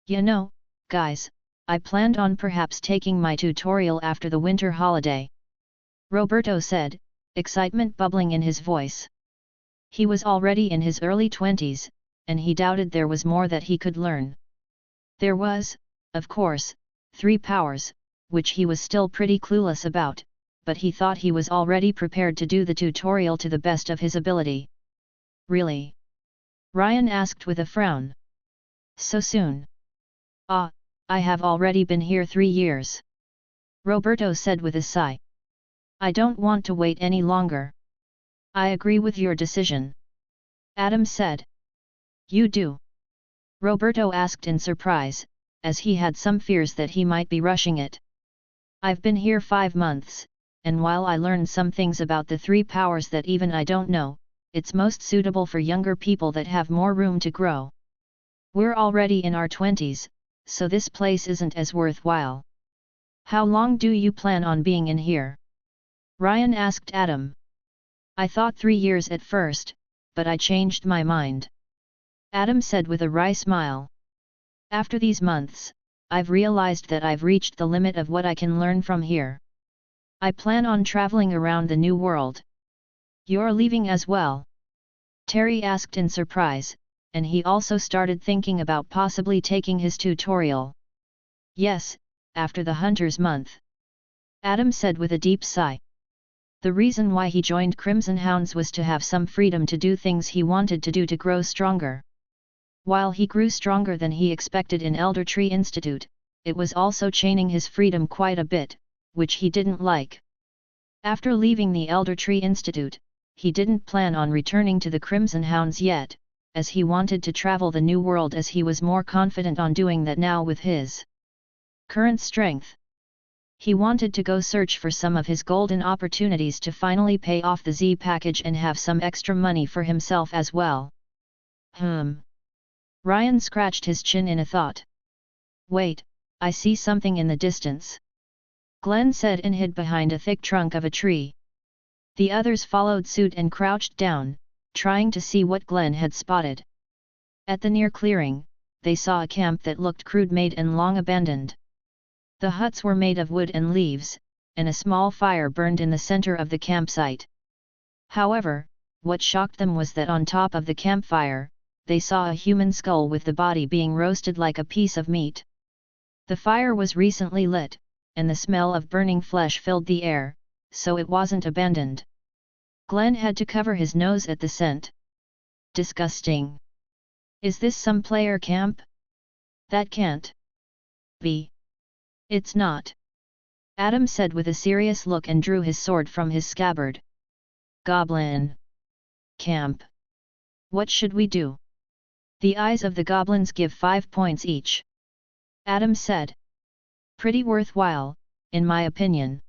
"You know, guys, I planned on perhaps taking my tutorial after the winter holiday," Roberto said, excitement bubbling in his voice. He was already in his early 20s, and he doubted there was more that he could learn. There was, of course, 3 powers, which he was still pretty clueless about, but he thought he was already prepared to do the tutorial to the best of his ability. "Really?" Ryan asked with a frown. "So soon?" "Ah, I have already been here 3 years," Roberto said with a sigh. "I don't want to wait any longer." "I agree with your decision," Adam said. "You do?" Roberto asked in surprise, as he had some fears that he might be rushing it. "I've been here 5 months, and while I learned some things about the 3 powers that even I don't know, it's most suitable for younger people that have more room to grow. We're already in our 20s, so this place isn't as worthwhile." "How long do you plan on being in here?" Ryan asked Adam. "I thought 3 years at first, but I changed my mind," Adam said with a wry smile. "After these months, I've realized that I've reached the limit of what I can learn from here. I plan on traveling around the new world." "You're leaving as well?" Terry asked in surprise, and he also started thinking about possibly taking his tutorial. "Yes, after the Hunter's Month," Adam said with a deep sigh. The reason why he joined Crimson Hounds was to have some freedom to do things he wanted to do to grow stronger. While he grew stronger than he expected in Elder Tree Institute, it was also chaining his freedom quite a bit, which he didn't like. After leaving the Elder Tree Institute, he didn't plan on returning to the Crimson Hounds yet, as he wanted to travel the new world, as he was more confident on doing that now with his current strength. He wanted to go search for some of his golden opportunities to finally pay off the Z package and have some extra money for himself as well. Ryan scratched his chin in a thought. "Wait, I see something in the distance," Glenn said and hid behind a thick trunk of a tree. The others followed suit and crouched down, trying to see what Glenn had spotted. At the near clearing, they saw a camp that looked crude made and long abandoned. The huts were made of wood and leaves, and a small fire burned in the center of the campsite. However, what shocked them was that on top of the campfire, they saw a human skull with the body being roasted like a piece of meat. The fire was recently lit, and the smell of burning flesh filled the air, so it wasn't abandoned. Glenn had to cover his nose at the scent. "Disgusting. Is this some player camp? That can't be." "It's not," Adam said with a serious look and drew his sword from his scabbard. "Goblin camp. What should we do?" "The eyes of the goblins give 5 points each," Adam said. "Pretty worthwhile, in my opinion.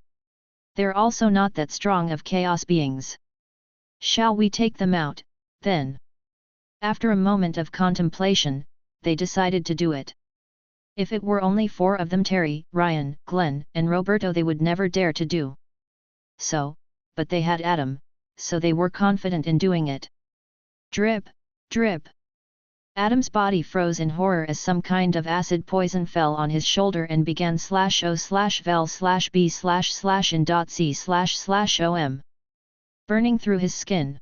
They're also not that strong of chaos beings." Shall we take them out, then? After a moment of contemplation, they decided to do it. If it were only 4 of them, Terry, Ryan, Glenn, and Roberto, they would never dare to do so, but they had Adam, so they were confident in doing it. Drip, drip. Adam's body froze in horror as some kind of acid poison fell on his shoulder and began /o/vel/b/in.c//om, burning through his skin.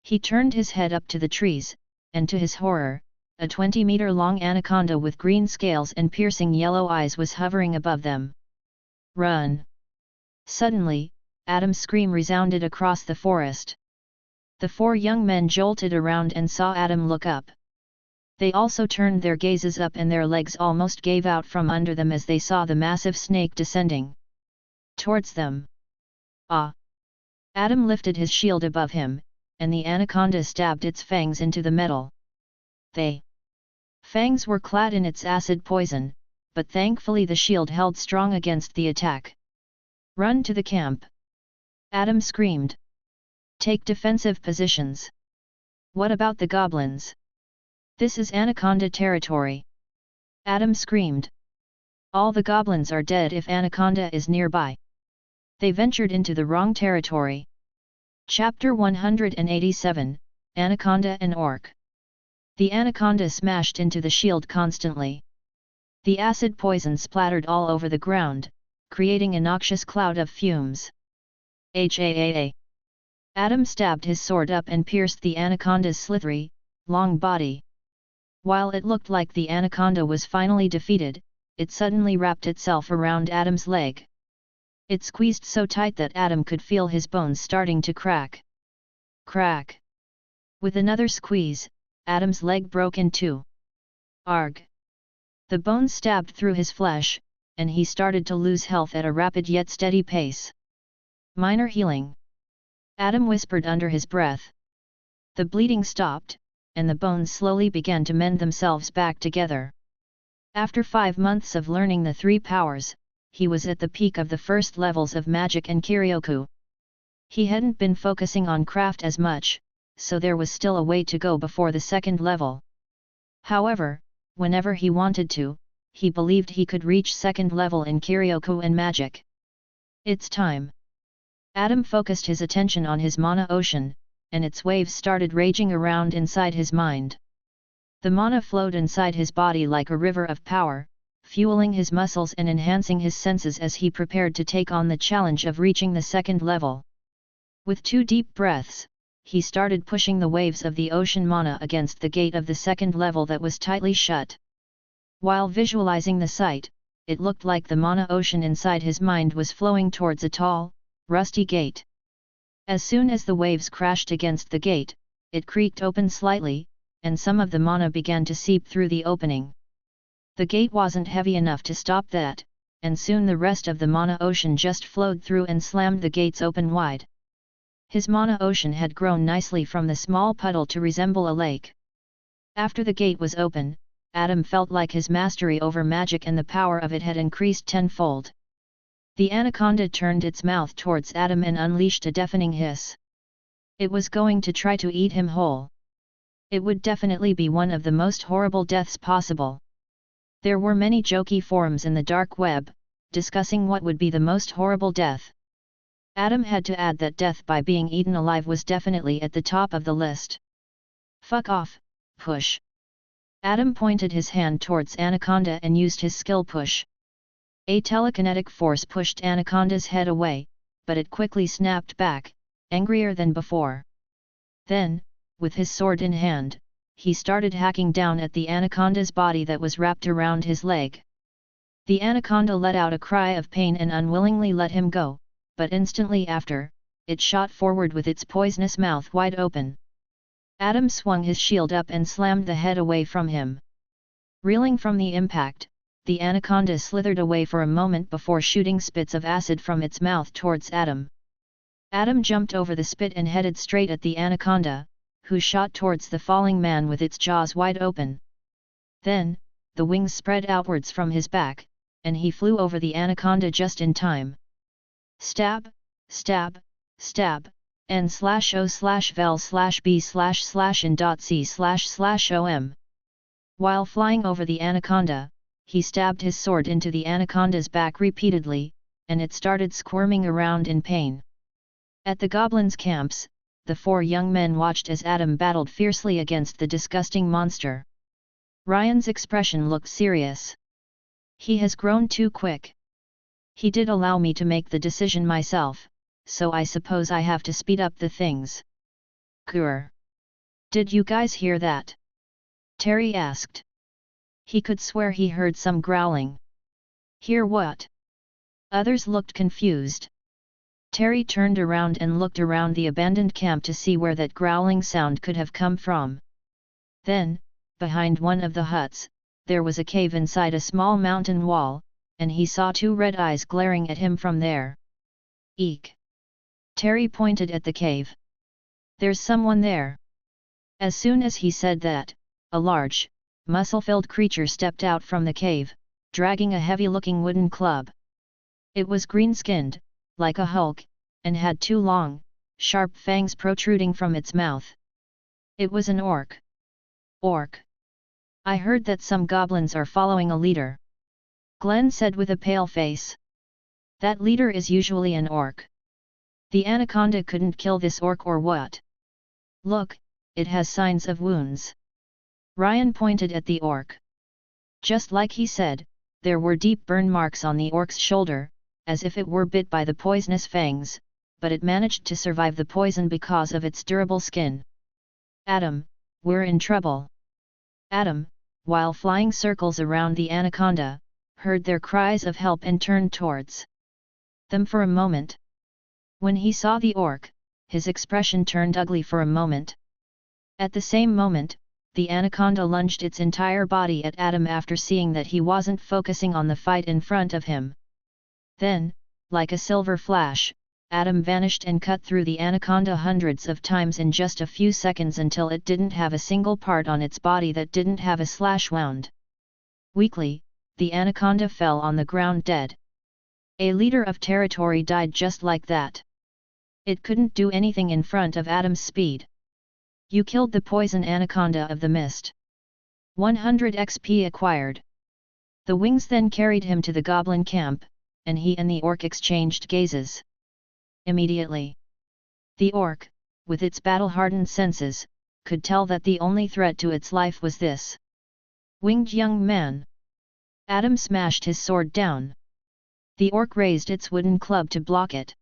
He turned his head up to the trees, and to his horror, a 20-meter-long anaconda with green scales and piercing yellow eyes was hovering above them. Run! Suddenly, Adam's scream resounded across the forest. The 4 young men jolted around and saw Adam look up. They also turned their gazes up, and their legs almost gave out from under them as they saw the massive snake descending towards them. Ah! Adam lifted his shield above him, and the anaconda stabbed its fangs into the metal. Fangs were clad in its acid poison, but thankfully the shield held strong against the attack. Run to the camp! Adam screamed. Take defensive positions. What about the goblins? This is anaconda territory. Adam screamed. All the goblins are dead if anaconda is nearby. They ventured into the wrong territory. Chapter 187, Anaconda and Orc. The anaconda smashed into the shield constantly. The acid poison splattered all over the ground, creating a noxious cloud of fumes. HAAA. Adam stabbed his sword up and pierced the anaconda's slithery, long body. While it looked like the anaconda was finally defeated, it suddenly wrapped itself around Adam's leg. It squeezed so tight that Adam could feel his bones starting to crack. Crack! With another squeeze, Adam's leg broke in 2. Arg! The bones stabbed through his flesh, and he started to lose health at a rapid yet steady pace. Minor healing. Adam whispered under his breath. The bleeding stopped, and the bones slowly began to mend themselves back together. After 5 months of learning the 3 powers, he was at the peak of the first levels of magic and Kiryoku. He hadn't been focusing on craft as much, so there was still a way to go before the 2nd level. However, whenever he wanted to, he believed he could reach 2nd level in Kiryoku and magic. It's time. Adam focused his attention on his mana ocean, and its waves started raging around inside his mind. The mana flowed inside his body like a river of power, fueling his muscles and enhancing his senses as he prepared to take on the challenge of reaching the 2nd level. With 2 deep breaths, he started pushing the waves of the ocean mana against the gate of the 2nd level that was tightly shut. While visualizing the sight, it looked like the mana ocean inside his mind was flowing towards a tall, rusty gate. As soon as the waves crashed against the gate, it creaked open slightly, and some of the mana began to seep through the opening. The gate wasn't heavy enough to stop that, and soon the rest of the mana ocean just flowed through and slammed the gates open wide. His mana ocean had grown nicely from the small puddle to resemble a lake. After the gate was open, Adam felt like his mastery over magic and the power of it had increased tenfold. The anaconda turned its mouth towards Adam and unleashed a deafening hiss. It was going to try to eat him whole. It would definitely be one of the most horrible deaths possible. There were many jokey forums in the dark web, discussing what would be the most horrible death. Adam had to add that death by being eaten alive was definitely at the top of the list. Fuck off, push. Adam pointed his hand towards Anaconda and used his skill push. A telekinetic force pushed Anaconda's head away, but it quickly snapped back, angrier than before. Then, with his sword in hand, he started hacking down at the Anaconda's body that was wrapped around his leg. The Anaconda let out a cry of pain and unwillingly let him go, but instantly after, it shot forward with its poisonous mouth wide open. Adam swung his shield up and slammed the head away from him. Reeling from the impact, the Anaconda slithered away for a moment before shooting spits of acid from its mouth towards Adam. Adam jumped over the spit and headed straight at the Anaconda, who shot towards the falling man with its jaws wide open. Then, the wings spread outwards from his back, and he flew over the Anaconda just in time. Stab, stab, stab, n/o/vel/b/in.c//om. While flying over the anaconda, he stabbed his sword into the anaconda's back repeatedly, and it started squirming around in pain. At the goblins' camps, the four young men watched as Adam battled fiercely against the disgusting monster. Ryan's expression looked serious. He has grown too quick. He did allow me to make the decision myself, so I suppose I have to speed up the things. Grr. Did you guys hear that? Terry asked. He could swear he heard some growling. Hear what? Others looked confused. Terry turned around and looked around the abandoned camp to see where that growling sound could have come from. Then, behind one of the huts, there was a cave inside a small mountain wall, and he saw two red eyes glaring at him from there. Eek! Terry pointed at the cave. There's someone there. As soon as he said that, a large, muscle-filled creature stepped out from the cave, dragging a heavy-looking wooden club. It was green-skinned, like a hulk, and had two long, sharp fangs protruding from its mouth. It was an orc. Orc. I heard that some goblins are following a leader. Glenn said with a pale face. That leader is usually an orc. The anaconda couldn't kill this orc or what? Look, it has signs of wounds. Ryan pointed at the orc. Just like he said, there were deep burn marks on the orc's shoulder, as if it were bit by the poisonous fangs, but it managed to survive the poison because of its durable skin. Adam, we're in trouble. Adam, while flying circles around the anaconda, heard their cries of help and turned towards them for a moment. When he saw the orc, his expression turned ugly for a moment. At the same moment, the anaconda lunged its entire body at Adam after seeing that he wasn't focusing on the fight in front of him. Then, like a silver flash, Adam vanished and cut through the anaconda hundreds of times in just a few seconds until it didn't have a single part on its body that didn't have a slash wound. Weakly, the anaconda fell on the ground dead. A leader of territory died just like that. It couldn't do anything in front of Adam's speed. You killed the poison anaconda of the mist. 100 XP acquired. The wings then carried him to the goblin camp, and he and the orc exchanged gazes. Immediately, the orc, with its battle-hardened senses, could tell that the only threat to its life was this winged young man. Adam smashed his sword down. The orc raised its wooden club to block it.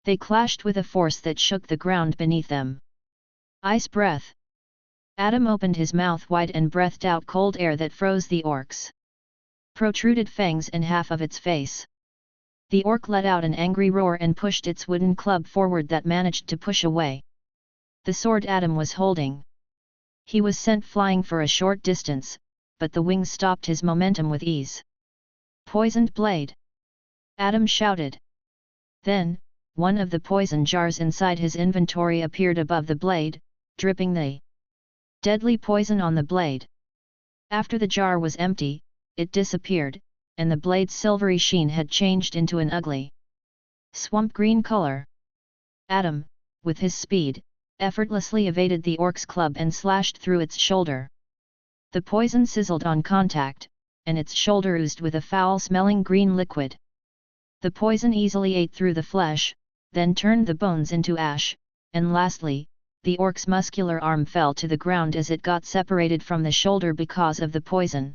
They clashed with a force that shook the ground beneath them. Ice breath. Adam opened his mouth wide and breathed out cold air that froze the orc's protruded fangs and half of its face. The orc let out an angry roar and pushed its wooden club forward that managed to push away the sword Adam was holding. He was sent flying for a short distance, but the wings stopped his momentum with ease. Poisoned blade! Adam shouted. Then, one of the poison jars inside his inventory appeared above the blade, dripping the deadly poison on the blade. After the jar was empty, it disappeared, and the blade's silvery sheen had changed into an ugly swamp green color. Adam, with his speed, effortlessly evaded the orc's club and slashed through its shoulder. The poison sizzled on contact, and its shoulder oozed with a foul-smelling green liquid. The poison easily ate through the flesh, then turned the bones into ash, and lastly, the orc's muscular arm fell to the ground as it got separated from the shoulder because of the poison.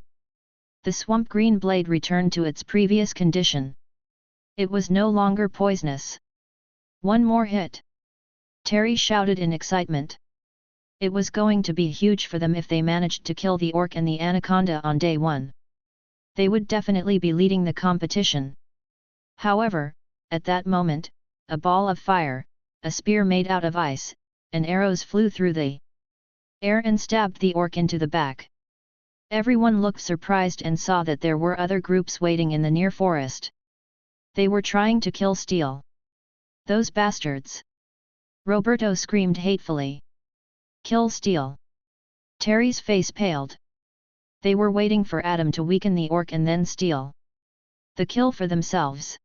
The swamp green blade returned to its previous condition. It was no longer poisonous. One more hit! Terry shouted in excitement. It was going to be huge for them if they managed to kill the orc and the anaconda on day one. They would definitely be leading the competition. However, at that moment, a ball of fire, a spear made out of ice, and arrows flew through the air and stabbed the orc into the back. Everyone looked surprised and saw that there were other groups waiting in the near forest. They were trying to kill Steel. Those bastards! Roberto screamed hatefully. Kill Steel! Terry's face paled. They were waiting for Adam to weaken the orc and then steal the kill for themselves.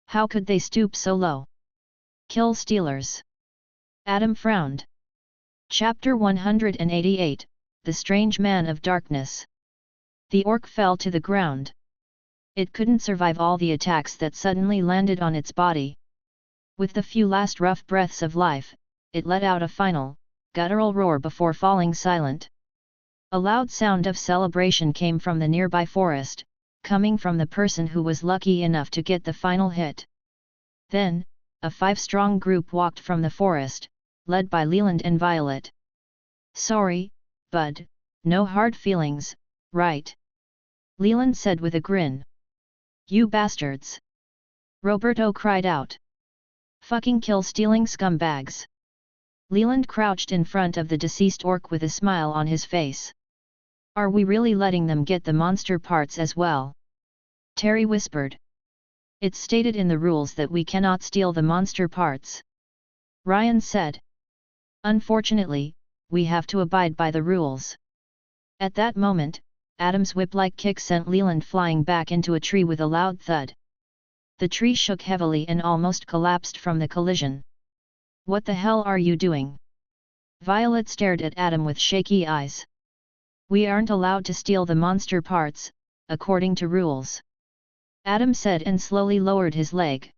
How could they stoop so low? Kill stealers! Adam frowned. Chapter 188, The Strange Man of Darkness. The orc fell to the ground. It couldn't survive all the attacks that suddenly landed on its body. With the few last rough breaths of life, it let out a final, guttural roar before falling silent. A loud sound of celebration came from the nearby forest, coming from the person who was lucky enough to get the final hit. Then, a 5-strong group walked from the forest, led by Leland and Violet. "Sorry, bud, no hard feelings, right?" Leland said with a grin. "You bastards!" Roberto cried out. "Fucking kill-stealing scumbags!" Leland crouched in front of the deceased orc with a smile on his face. "Are we really letting them get the monster parts as well?" Terry whispered. "It's stated in the rules that we cannot steal the monster parts," Ryan said. "Unfortunately, we have to abide by the rules." At that moment, Adam's whip-like kick sent Leland flying back into a tree with a loud thud. The tree shook heavily and almost collapsed from the collision. "What the hell are you doing?" Violet stared at Adam with shaky eyes. "We aren't allowed to steal the monster parts, according to rules," Adam said and slowly lowered his leg.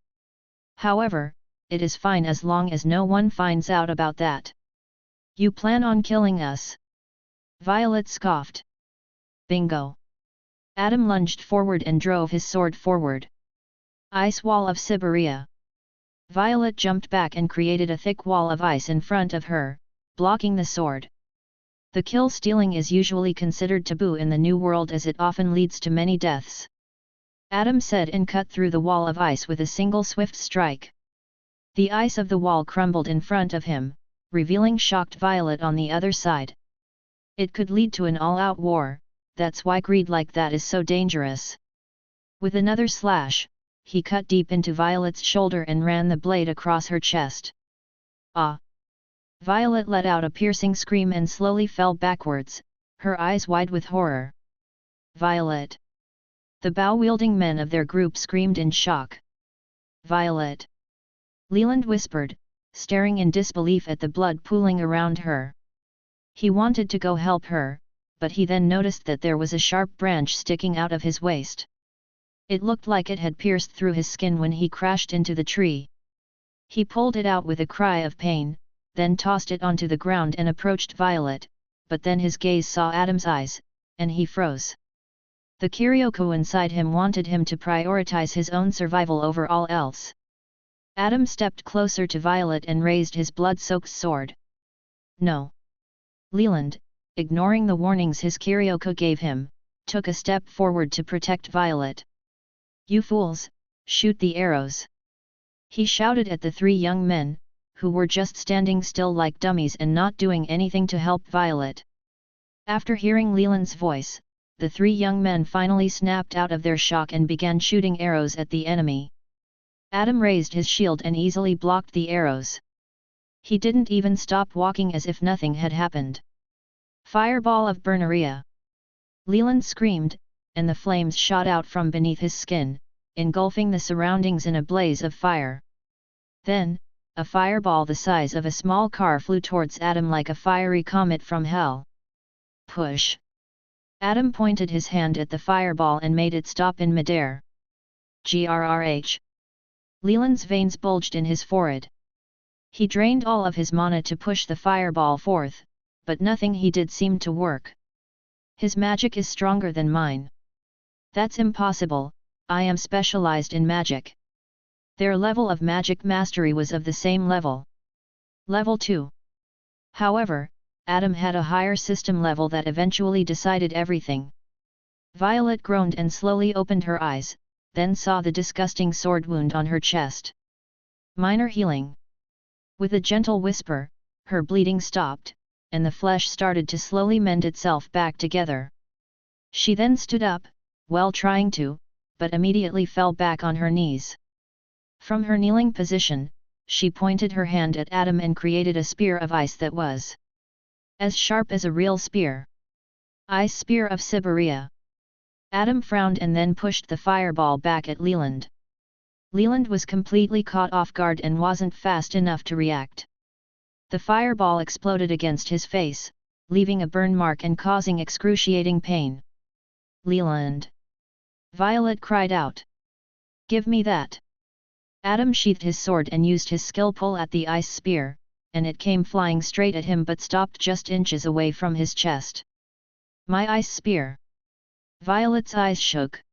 "However, it is fine as long as no one finds out about that." "You plan on killing us?" Violet scoffed. "Bingo!" Adam lunged forward and drove his sword forward. "Ice wall of Siberia." Violet jumped back and created a thick wall of ice in front of her, blocking the sword. The kill stealing is usually considered taboo in the New World as it often leads to many deaths. Adam said and cut through the wall of ice with a single swift strike. The ice of the wall crumbled in front of him, revealing shocked Violet on the other side. It could lead to an all-out war, that's why greed like that is so dangerous. With another slash, he cut deep into Violet's shoulder and ran the blade across her chest. "Ah!" Violet let out a piercing scream and slowly fell backwards, her eyes wide with horror. "Violet!" The bow-wielding men of their group screamed in shock. "Violet!" Leland whispered, staring in disbelief at the blood pooling around her. He wanted to go help her, but he then noticed that there was a sharp branch sticking out of his waist. It looked like it had pierced through his skin when he crashed into the tree. He pulled it out with a cry of pain, then tossed it onto the ground and approached Violet, but then his gaze saw Adam's eyes, and he froze. The Kyryoko inside him wanted him to prioritize his own survival over all else. Adam stepped closer to Violet and raised his blood-soaked sword. "No." Leland, ignoring the warnings his Kyryoko gave him, took a step forward to protect Violet. "You fools, shoot the arrows!" He shouted at the 3 young men, who were just standing still like dummies and not doing anything to help Violet. After hearing Leland's voice, the 3 young men finally snapped out of their shock and began shooting arrows at the enemy. Adam raised his shield and easily blocked the arrows. He didn't even stop walking as if nothing had happened. "Fireball of Berneria!" Leland screamed, and the flames shot out from beneath his skin, engulfing the surroundings in a blaze of fire. Then, a fireball the size of a small car flew towards Adam like a fiery comet from hell. "Push!" Adam pointed his hand at the fireball and made it stop in midair. "Grrh!" Leland's veins bulged in his forehead. He drained all of his mana to push the fireball forth, but nothing he did seemed to work. "His magic is stronger than mine." "That's impossible, I am specialized in magic." Their level of magic mastery was of the same level. Level 2. However, Adam had a higher system level that eventually decided everything. Violet groaned and slowly opened her eyes, then saw the disgusting sword wound on her chest. "Minor healing." With a gentle whisper, her bleeding stopped, and the flesh started to slowly mend itself back together. She then stood up, well trying to, but immediately fell back on her knees. From her kneeling position, she pointed her hand at Adam and created a spear of ice that was as sharp as a real spear. "Ice Spear of Siberia." Adam frowned and then pushed the fireball back at Leland. Leland was completely caught off guard and wasn't fast enough to react. The fireball exploded against his face, leaving a burn mark and causing excruciating pain. Leland! Violet cried out. Give me that! Adam sheathed his sword and used his skill pull at the ice spear, and it came flying straight at him but stopped just inches away from his chest. My ice spear! Violet's eyes shook.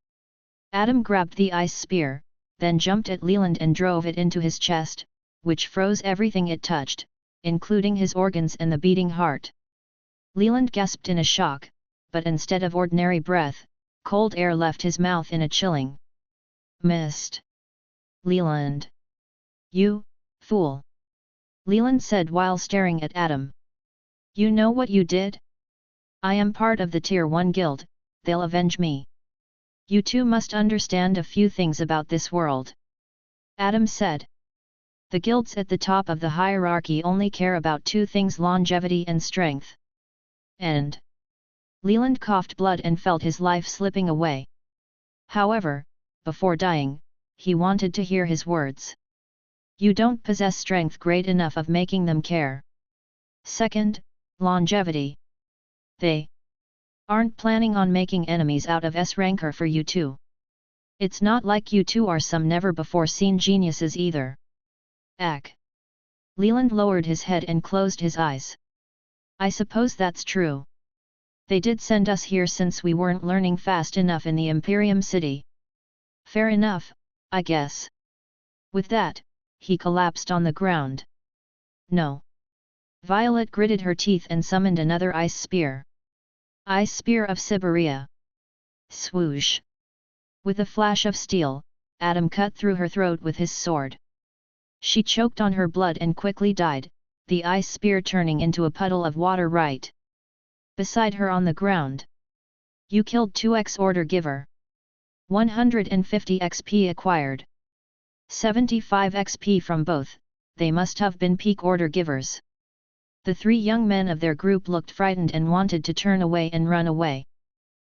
Adam grabbed the ice spear, then jumped at Leland and drove it into his chest, which froze everything it touched, including his organs and the beating heart. Leland gasped in a shock, but instead of ordinary breath, cold air left his mouth in a chilling mist. Leland! You, fool! Leland said while staring at Adam. You know what you did? I am part of the Tier 1 guild, they'll avenge me. You two must understand a few things about this world. Adam said. The guilds at the top of the hierarchy only care about two things: longevity and strength. And Leland coughed blood and felt his life slipping away. However, before dying, he wanted to hear his words. You don't possess strength great enough of making them care. Second, longevity. They aren't planning on making enemies out of S-ranker for you two. It's not like you two are some never-before-seen geniuses either. Ack. Leland lowered his head and closed his eyes. I suppose that's true. They did send us here since we weren't learning fast enough in the Imperium City. Fair enough, I guess. With that, he collapsed on the ground. No. Violet gritted her teeth and summoned another ice spear. Ice Spear of Siberia. Swoosh! With a flash of steel, Adam cut through her throat with his sword. She choked on her blood and quickly died, the ice spear turning into a puddle of water right beside her on the ground. You killed 2x Order Giver. 150 XP acquired. 75 XP from both, they must have been peak Order Givers. The three young men of their group looked frightened and wanted to turn away and run away.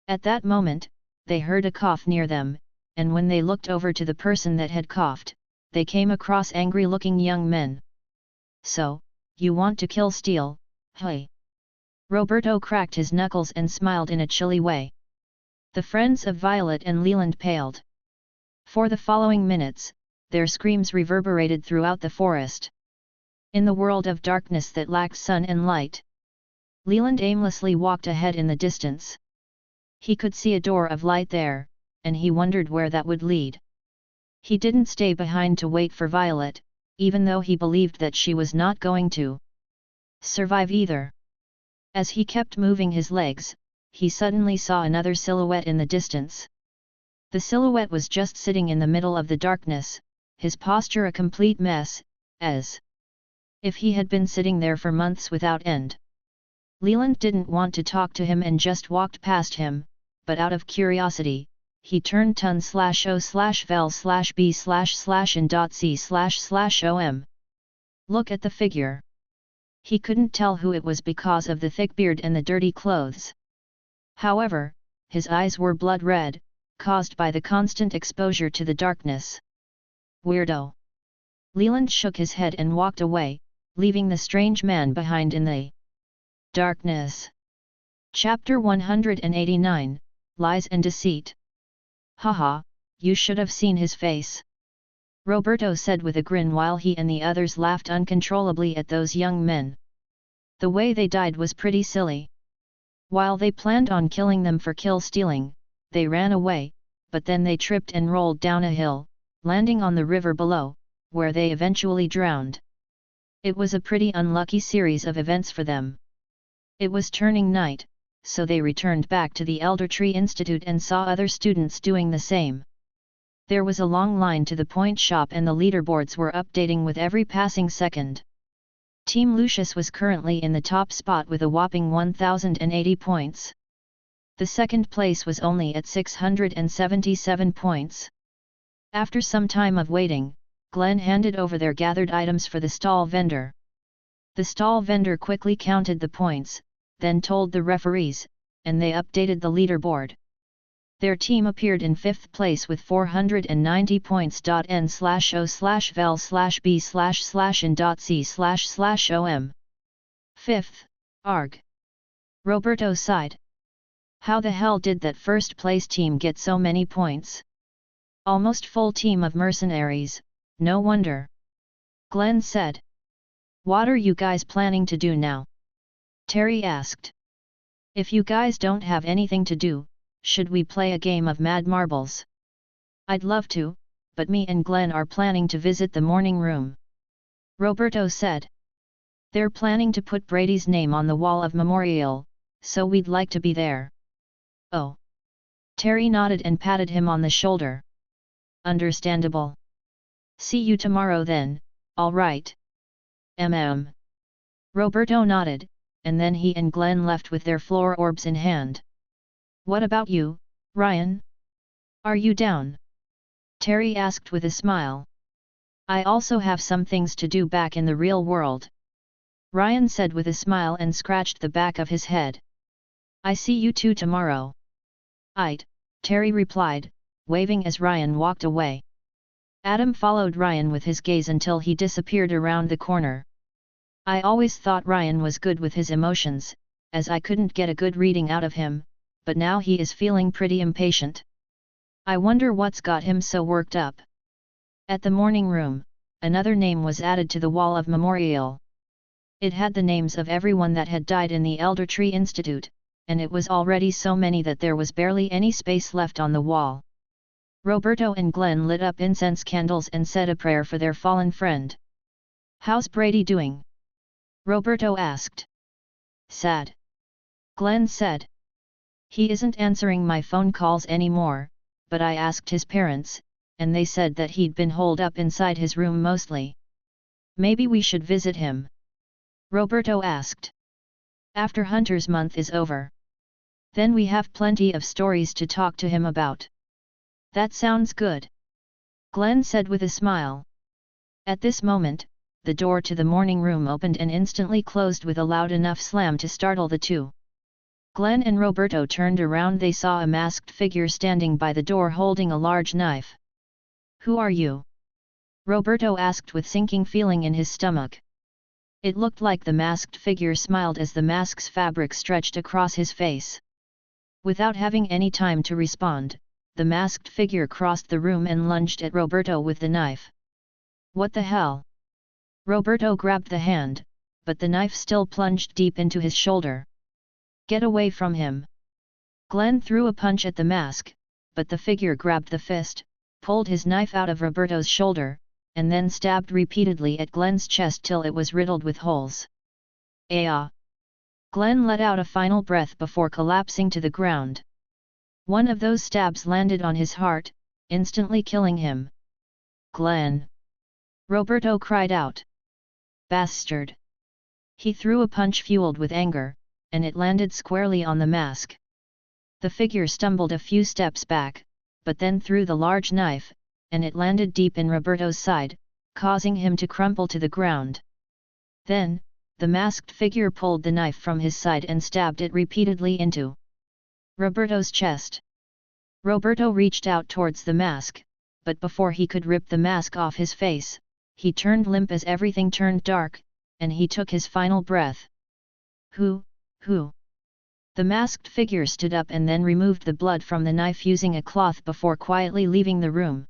At that moment, they heard a cough near them, and when they looked over to the person that had coughed, they came across angry-looking young men. So, you want to kill Steel, hey? Roberto cracked his knuckles and smiled in a chilly way. The friends of Violet and Leland paled. For the following minutes, their screams reverberated throughout the forest. In the world of darkness that lacked sun and light, Leland aimlessly walked ahead in the distance. He could see a door of light there, and he wondered where that would lead. He didn't stay behind to wait for Violet, even though he believed that she was not going to survive either. As he kept moving his legs, he suddenly saw another silhouette in the distance. The silhouette was just sitting in the middle of the darkness, his posture a complete mess, as if he had been sitting there for months without end. Leland didn't want to talk to him and just walked past him, but out of curiosity, he turned ton/o/vel/b//in.c//om. Look at the figure. He couldn't tell who it was because of the thick beard and the dirty clothes. However, his eyes were blood red, caused by the constant exposure to the darkness. Weirdo. Leland shook his head and walked away, leaving the strange man behind in the darkness. Chapter 189, Lies and Deceit. Haha, you should have seen his face. Roberto said with a grin while he and the others laughed uncontrollably at those young men. The way they died was pretty silly. While they planned on killing them for kill stealing, they ran away, but then they tripped and rolled down a hill, landing on the river below, where they eventually drowned. It was a pretty unlucky series of events for them. It was turning night, so they returned back to the Elder Tree Institute and saw other students doing the same. There was a long line to the point shop and the leaderboards were updating with every passing second. Team Lucius was currently in the top spot with a whopping 1080 points. The second place was only at 677 points. After some time of waiting, Glenn handed over their gathered items for the stall vendor. The stall vendor quickly counted the points, then told the referees, and they updated the leaderboard. Their team appeared in 5th place with 490 points. N/o/vel/b//in.c//om. 5th, Arg. Roberto sighed. How the hell did that first place team get so many points? Almost full team of mercenaries, no wonder. Glenn said. What are you guys planning to do now? Terry asked. If you guys don't have anything to do, should we play a game of Mad Marbles? I'd love to, but me and Glenn are planning to visit the morning room. Roberto said. They're planning to put Brady's name on the wall of memorial, so we'd like to be there. Oh. Terry nodded and patted him on the shoulder. Understandable. See you tomorrow then, all right. Roberto nodded, and then he and Glenn left with their floor orbs in hand. What about you, Ryan? Are you down? Terry asked with a smile. I also have some things to do back in the real world. Ryan said with a smile and scratched the back of his head. I see you two tomorrow. Aight, Terry replied, waving as Ryan walked away. Adam followed Ryan with his gaze until he disappeared around the corner. I always thought Ryan was good with his emotions, as I couldn't get a good reading out of him, but now he is feeling pretty impatient. I wonder what's got him so worked up. At the morning room, another name was added to the wall of memorial. It had the names of everyone that had died in the Elder Tree Institute, and it was already so many that there was barely any space left on the wall. Roberto and Glenn lit up incense candles and said a prayer for their fallen friend. How's Brady doing? Roberto asked. Sad. Glenn said. He isn't answering my phone calls anymore, but I asked his parents, and they said that he'd been holed up inside his room mostly. Maybe we should visit him? Roberto asked. After Hunter's month is over. Then we have plenty of stories to talk to him about. That sounds good. Glenn said with a smile. At this moment, the door to the morning room opened and instantly closed with a loud enough slam to startle the two. Glenn and Roberto turned around. They saw a masked figure standing by the door holding a large knife. Who are you? Roberto asked with sinking feeling in his stomach. It looked like the masked figure smiled as the mask's fabric stretched across his face. Without having any time to respond, the masked figure crossed the room and lunged at Roberto with the knife. What the hell? Roberto grabbed the hand, but the knife still plunged deep into his shoulder. Get away from him. Glenn threw a punch at the mask, but the figure grabbed the fist, pulled his knife out of Roberto's shoulder, and then stabbed repeatedly at Glenn's chest till it was riddled with holes. Ah! Glenn let out a final breath before collapsing to the ground. One of those stabs landed on his heart, instantly killing him. Glenn! Roberto cried out. Bastard! He threw a punch fueled with anger, and it landed squarely on the mask. The figure stumbled a few steps back, but then threw the large knife, and it landed deep in Roberto's side, causing him to crumple to the ground. Then, the masked figure pulled the knife from his side and stabbed it repeatedly into Roberto's chest. Roberto reached out towards the mask, but before he could rip the mask off his face, he turned limp as everything turned dark, and he took his final breath. Who? The masked figure stood up and then removed the blood from the knife using a cloth before quietly leaving the room.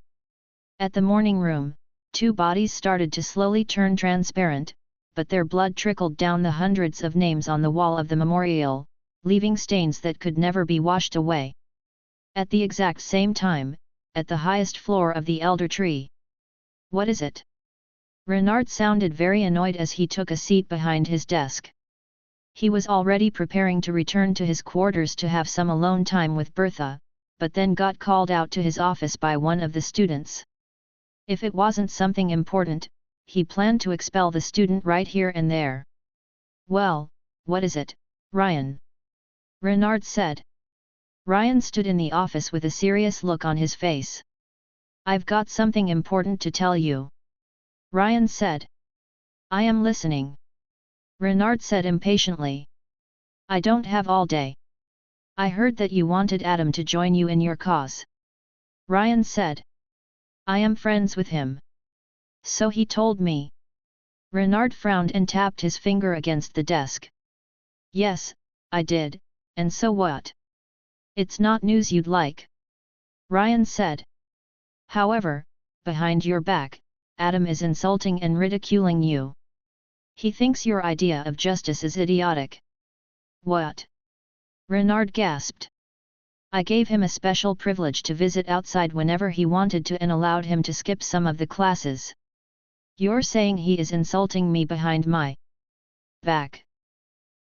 At the morning room, two bodies started to slowly turn transparent, but their blood trickled down the hundreds of names on the wall of the memorial, leaving stains that could never be washed away. At the exact same time, at the highest floor of the elder tree. What is it? Renard sounded very annoyed as he took a seat behind his desk. He was already preparing to return to his quarters to have some alone time with Bertha, but then got called out to his office by one of the students. If it wasn't something important, he planned to expel the student right here and there. Well, what is it, Ryan? Renard said. Ryan stood in the office with a serious look on his face. I've got something important to tell you. Ryan said. I am listening. Renard said impatiently. I don't have all day. I heard that you wanted Adam to join you in your cause. Ryan said. I am friends with him. So he told me. Renard frowned and tapped his finger against the desk. Yes, I did, and so what? It's not news you'd like. Ryan said. However, behind your back, Adam is insulting and ridiculing you. He thinks your idea of justice is idiotic. What? Renard gasped. I gave him a special privilege to visit outside whenever he wanted to and allowed him to skip some of the classes. You're saying he is insulting me behind my back?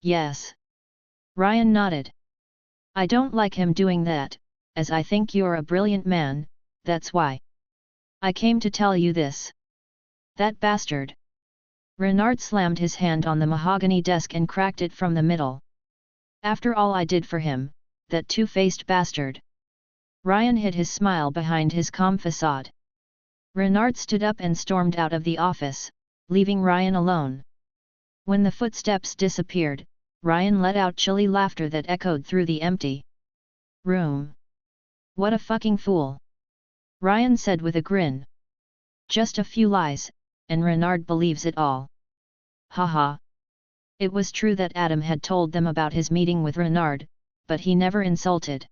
Yes. Ryan nodded. I don't like him doing that, as I think you're a brilliant man, that's why. I came to tell you this. That bastard. Renard slammed his hand on the mahogany desk and cracked it from the middle. After all I did for him, that two-faced bastard. Ryan hid his smile behind his calm facade. Renard stood up and stormed out of the office, leaving Ryan alone. When the footsteps disappeared, Ryan let out chilly laughter that echoed through the empty room. What a fucking fool! Ryan said with a grin. Just a few lies, and Renard believes it all. Haha. It was true that Adam had told them about his meeting with Renard, but he never insulted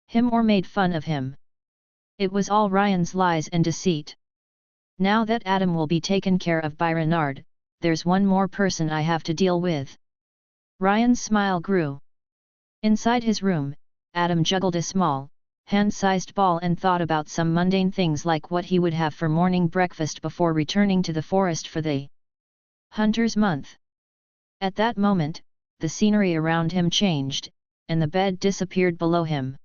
him or made fun of him. It was all Ryan's lies and deceit. Now that Adam will be taken care of by Renard, there's one more person I have to deal with. Ryan's smile grew. Inside his room, Adam juggled a small, hand-sized ball and thought about some mundane things like what he would have for morning breakfast before returning to the forest for the Hunter's Month. At that moment, the scenery around him changed, and the bed disappeared below him.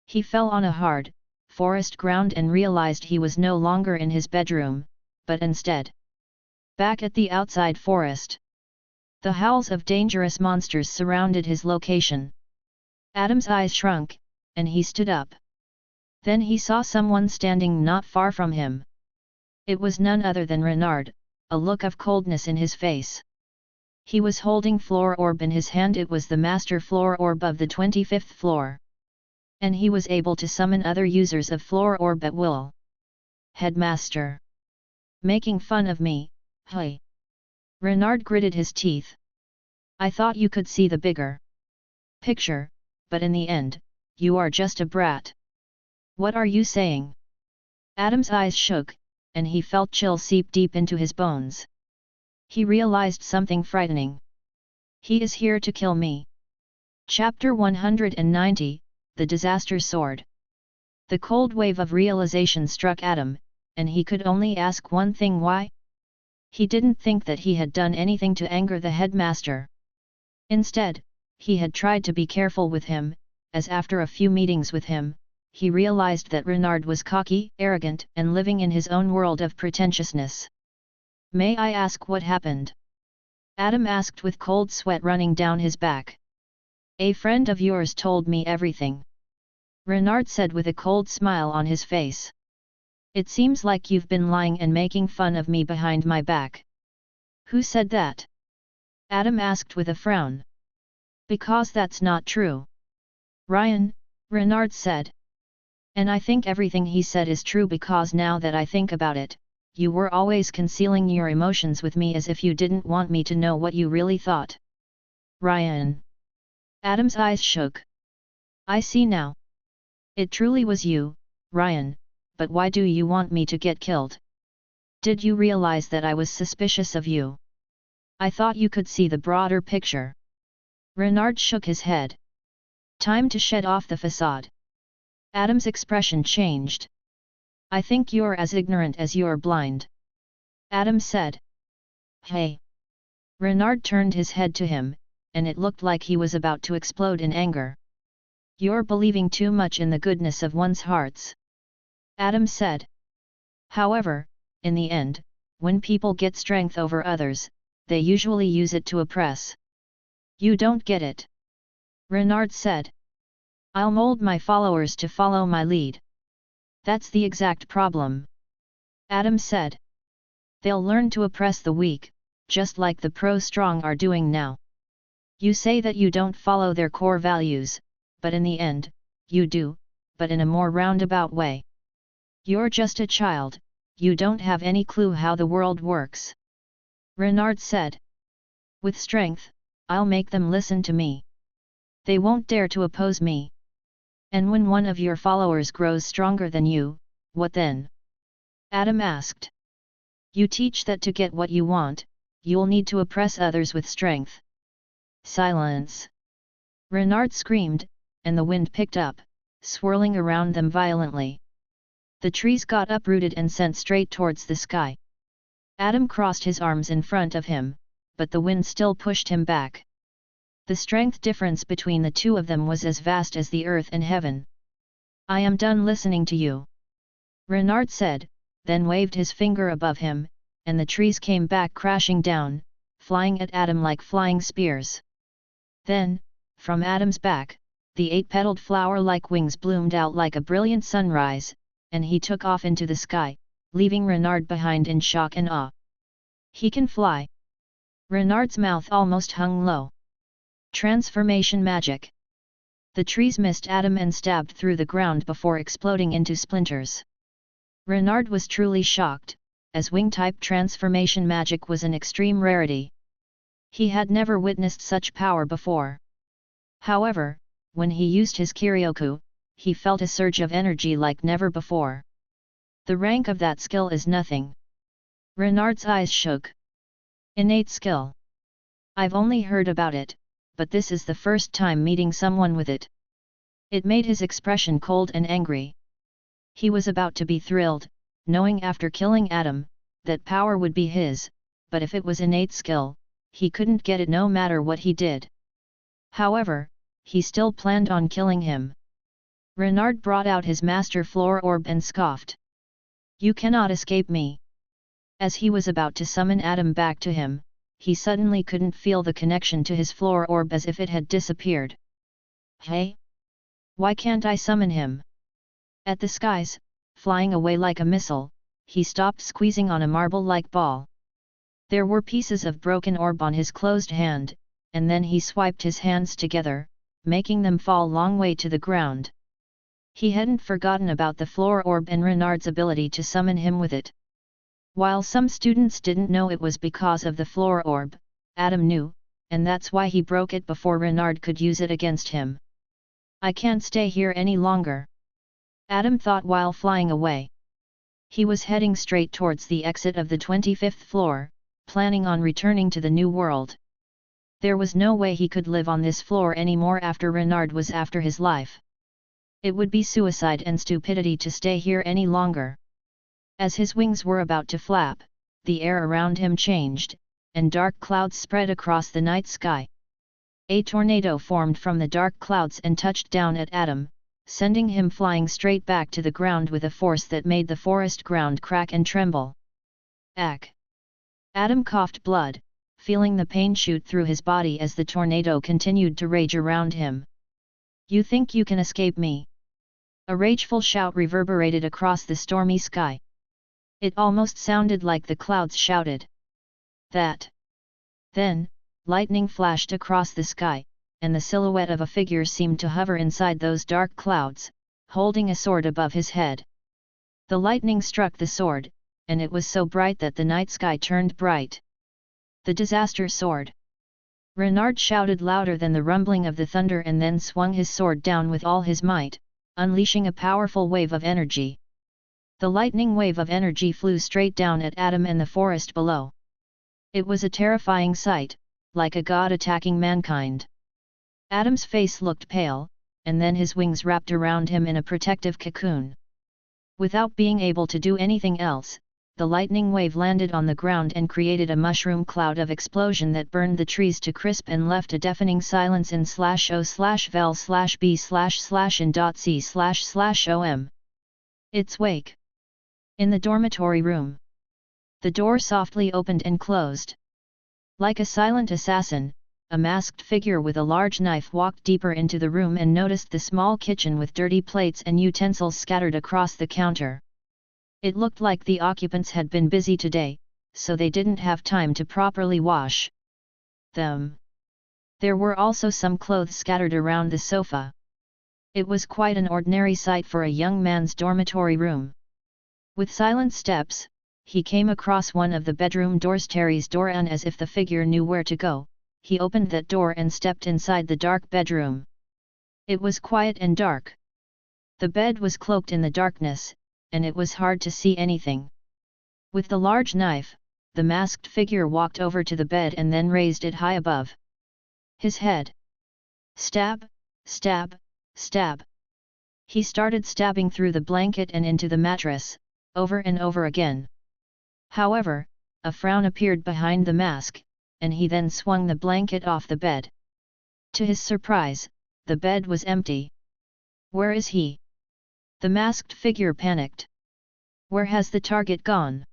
He fell on a hard, forest ground and realized he was no longer in his bedroom, but instead back at the outside forest. The howls of dangerous monsters surrounded his location. Adam's eyes shrunk, and he stood up. Then he saw someone standing not far from him. It was none other than Renard, a look of coldness in his face. He was holding floor orb in his hand. It was the master floor orb of the 25th floor. And he was able to summon other users of floor orb at will. Headmaster. Making fun of me, hey. Renard gritted his teeth. I thought you could see the bigger picture, but in the end, you are just a brat. What are you saying? Adam's eyes shook, and he felt chill seep deep into his bones. He realized something frightening. He is here to kill me. Chapter 190, The Disaster Sword. The cold wave of realization struck Adam, and he could only ask one thing: why? He didn't think that he had done anything to anger the headmaster. Instead, he had tried to be careful with him, as after a few meetings with him, he realized that Renard was cocky, arrogant, and living in his own world of pretentiousness. May I ask what happened? Adam asked with cold sweat running down his back. A friend of yours told me everything. Renard said with a cold smile on his face. It seems like you've been lying and making fun of me behind my back. Who said that? Adam asked with a frown. Because that's not true. Ryan, Renard said. And I think everything he said is true because now that I think about it, you were always concealing your emotions with me as if you didn't want me to know what you really thought. Ryan. Adam's eyes shook. I see now. It truly was you, Ryan, but why do you want me to get killed? Did you realize that I was suspicious of you? I thought you could see the broader picture. Renard shook his head. Time to shed off the facade. Adam's expression changed. I think you're as ignorant as you're blind. Adam said. Hey. Renard turned his head to him, and it looked like he was about to explode in anger. You're believing too much in the goodness of one's hearts. Adam said. However, in the end, when people get strength over others, they usually use it to oppress. You don't get it. Renard said. I'll mold my followers to follow my lead. That's the exact problem. Adam said. They'll learn to oppress the weak, just like the pro-strong are doing now. You say that you don't follow their core values, but in the end, you do, but in a more roundabout way. You're just a child, you don't have any clue how the world works. Renard said. With strength, I'll make them listen to me. They won't dare to oppose me. And when one of your followers grows stronger than you, what then? Adam asked. You teach that to get what you want, you'll need to oppress others with strength. Silence! Renard screamed, and the wind picked up, swirling around them violently. The trees got uprooted and sent straight towards the sky. Adam crossed his arms in front of him, but the wind still pushed him back. The strength difference between the two of them was as vast as the earth and heaven. I am done listening to you, Renard said, then waved his finger above him, and the trees came back crashing down, flying at Adam like flying spears. Then, from Adam's back, the 8-petaled flower-like wings bloomed out like a brilliant sunrise, and he took off into the sky, leaving Renard behind in shock and awe. He can fly! Renard's mouth almost hung low. Transformation magic! The trees missed Adam and stabbed through the ground before exploding into splinters. Renard was truly shocked, as wing-type transformation magic was an extreme rarity. He had never witnessed such power before. However, when he used his Kiryoku, he felt a surge of energy like never before. The rank of that skill is nothing. Renard's eyes shook. Innate skill. I've only heard about it, but this is the first time meeting someone with it. It made his expression cold and angry. He was about to be thrilled, knowing after killing Adam, that power would be his, but if it was innate skill, he couldn't get it no matter what he did. However, he still planned on killing him. Renard brought out his master floor orb and scoffed. You cannot escape me. As he was about to summon Adam back to him, he suddenly couldn't feel the connection to his floor orb as if it had disappeared. Hey? Why can't I summon him? At the skies, flying away like a missile, he stopped squeezing on a marble-like ball. There were pieces of broken orb on his closed hand, and then he swiped his hands together, making them fall long way to the ground. He hadn't forgotten about the floor orb and Renard's ability to summon him with it. While some students didn't know it was because of the floor orb, Adam knew, and that's why he broke it before Renard could use it against him. I can't stay here any longer, Adam thought while flying away. He was heading straight towards the exit of the 25th floor, planning on returning to the new world. There was no way he could live on this floor anymore after Renard was after his life. It would be suicide and stupidity to stay here any longer. As his wings were about to flap, the air around him changed, and dark clouds spread across the night sky. A tornado formed from the dark clouds and touched down at Adam, sending him flying straight back to the ground with a force that made the forest ground crack and tremble. Ack! Adam coughed blood, feeling the pain shoot through his body as the tornado continued to rage around him. You think you can escape me? A rageful shout reverberated across the stormy sky. It almost sounded like the clouds shouted. That! Then, lightning flashed across the sky, and the silhouette of a figure seemed to hover inside those dark clouds, holding a sword above his head. The lightning struck the sword, and it was so bright that the night sky turned bright. The disaster sword! Renard shouted louder than the rumbling of the thunder and then swung his sword down with all his might, unleashing a powerful wave of energy. The lightning wave of energy flew straight down at Adam and the forest below. It was a terrifying sight, like a god attacking mankind. Adam's face looked pale, and then his wings wrapped around him in a protective cocoon. Without being able to do anything else, the lightning wave landed on the ground and created a mushroom cloud of explosion that burned the trees to crisp and left a deafening silence in /o/vel/b/in.c//om. Its wake. In the dormitory room. The door softly opened and closed. Like a silent assassin, a masked figure with a large knife walked deeper into the room and noticed the small kitchen with dirty plates and utensils scattered across the counter. It looked like the occupants had been busy today, so they didn't have time to properly wash them. There were also some clothes scattered around the sofa. It was quite an ordinary sight for a young man's dormitory room. With silent steps, he came across one of the bedroom doors, Terry's door, and as if the figure knew where to go, he opened that door and stepped inside the dark bedroom. It was quiet and dark. The bed was cloaked in the darkness, and it was hard to see anything. With the large knife, the masked figure walked over to the bed and then raised it high above his head. Stab, stab, stab. He started stabbing through the blanket and into the mattress, over and over again. However, a frown appeared behind the mask, and he then swung the blanket off the bed. To his surprise, the bed was empty. Where is he? The masked figure panicked. Where has the target gone?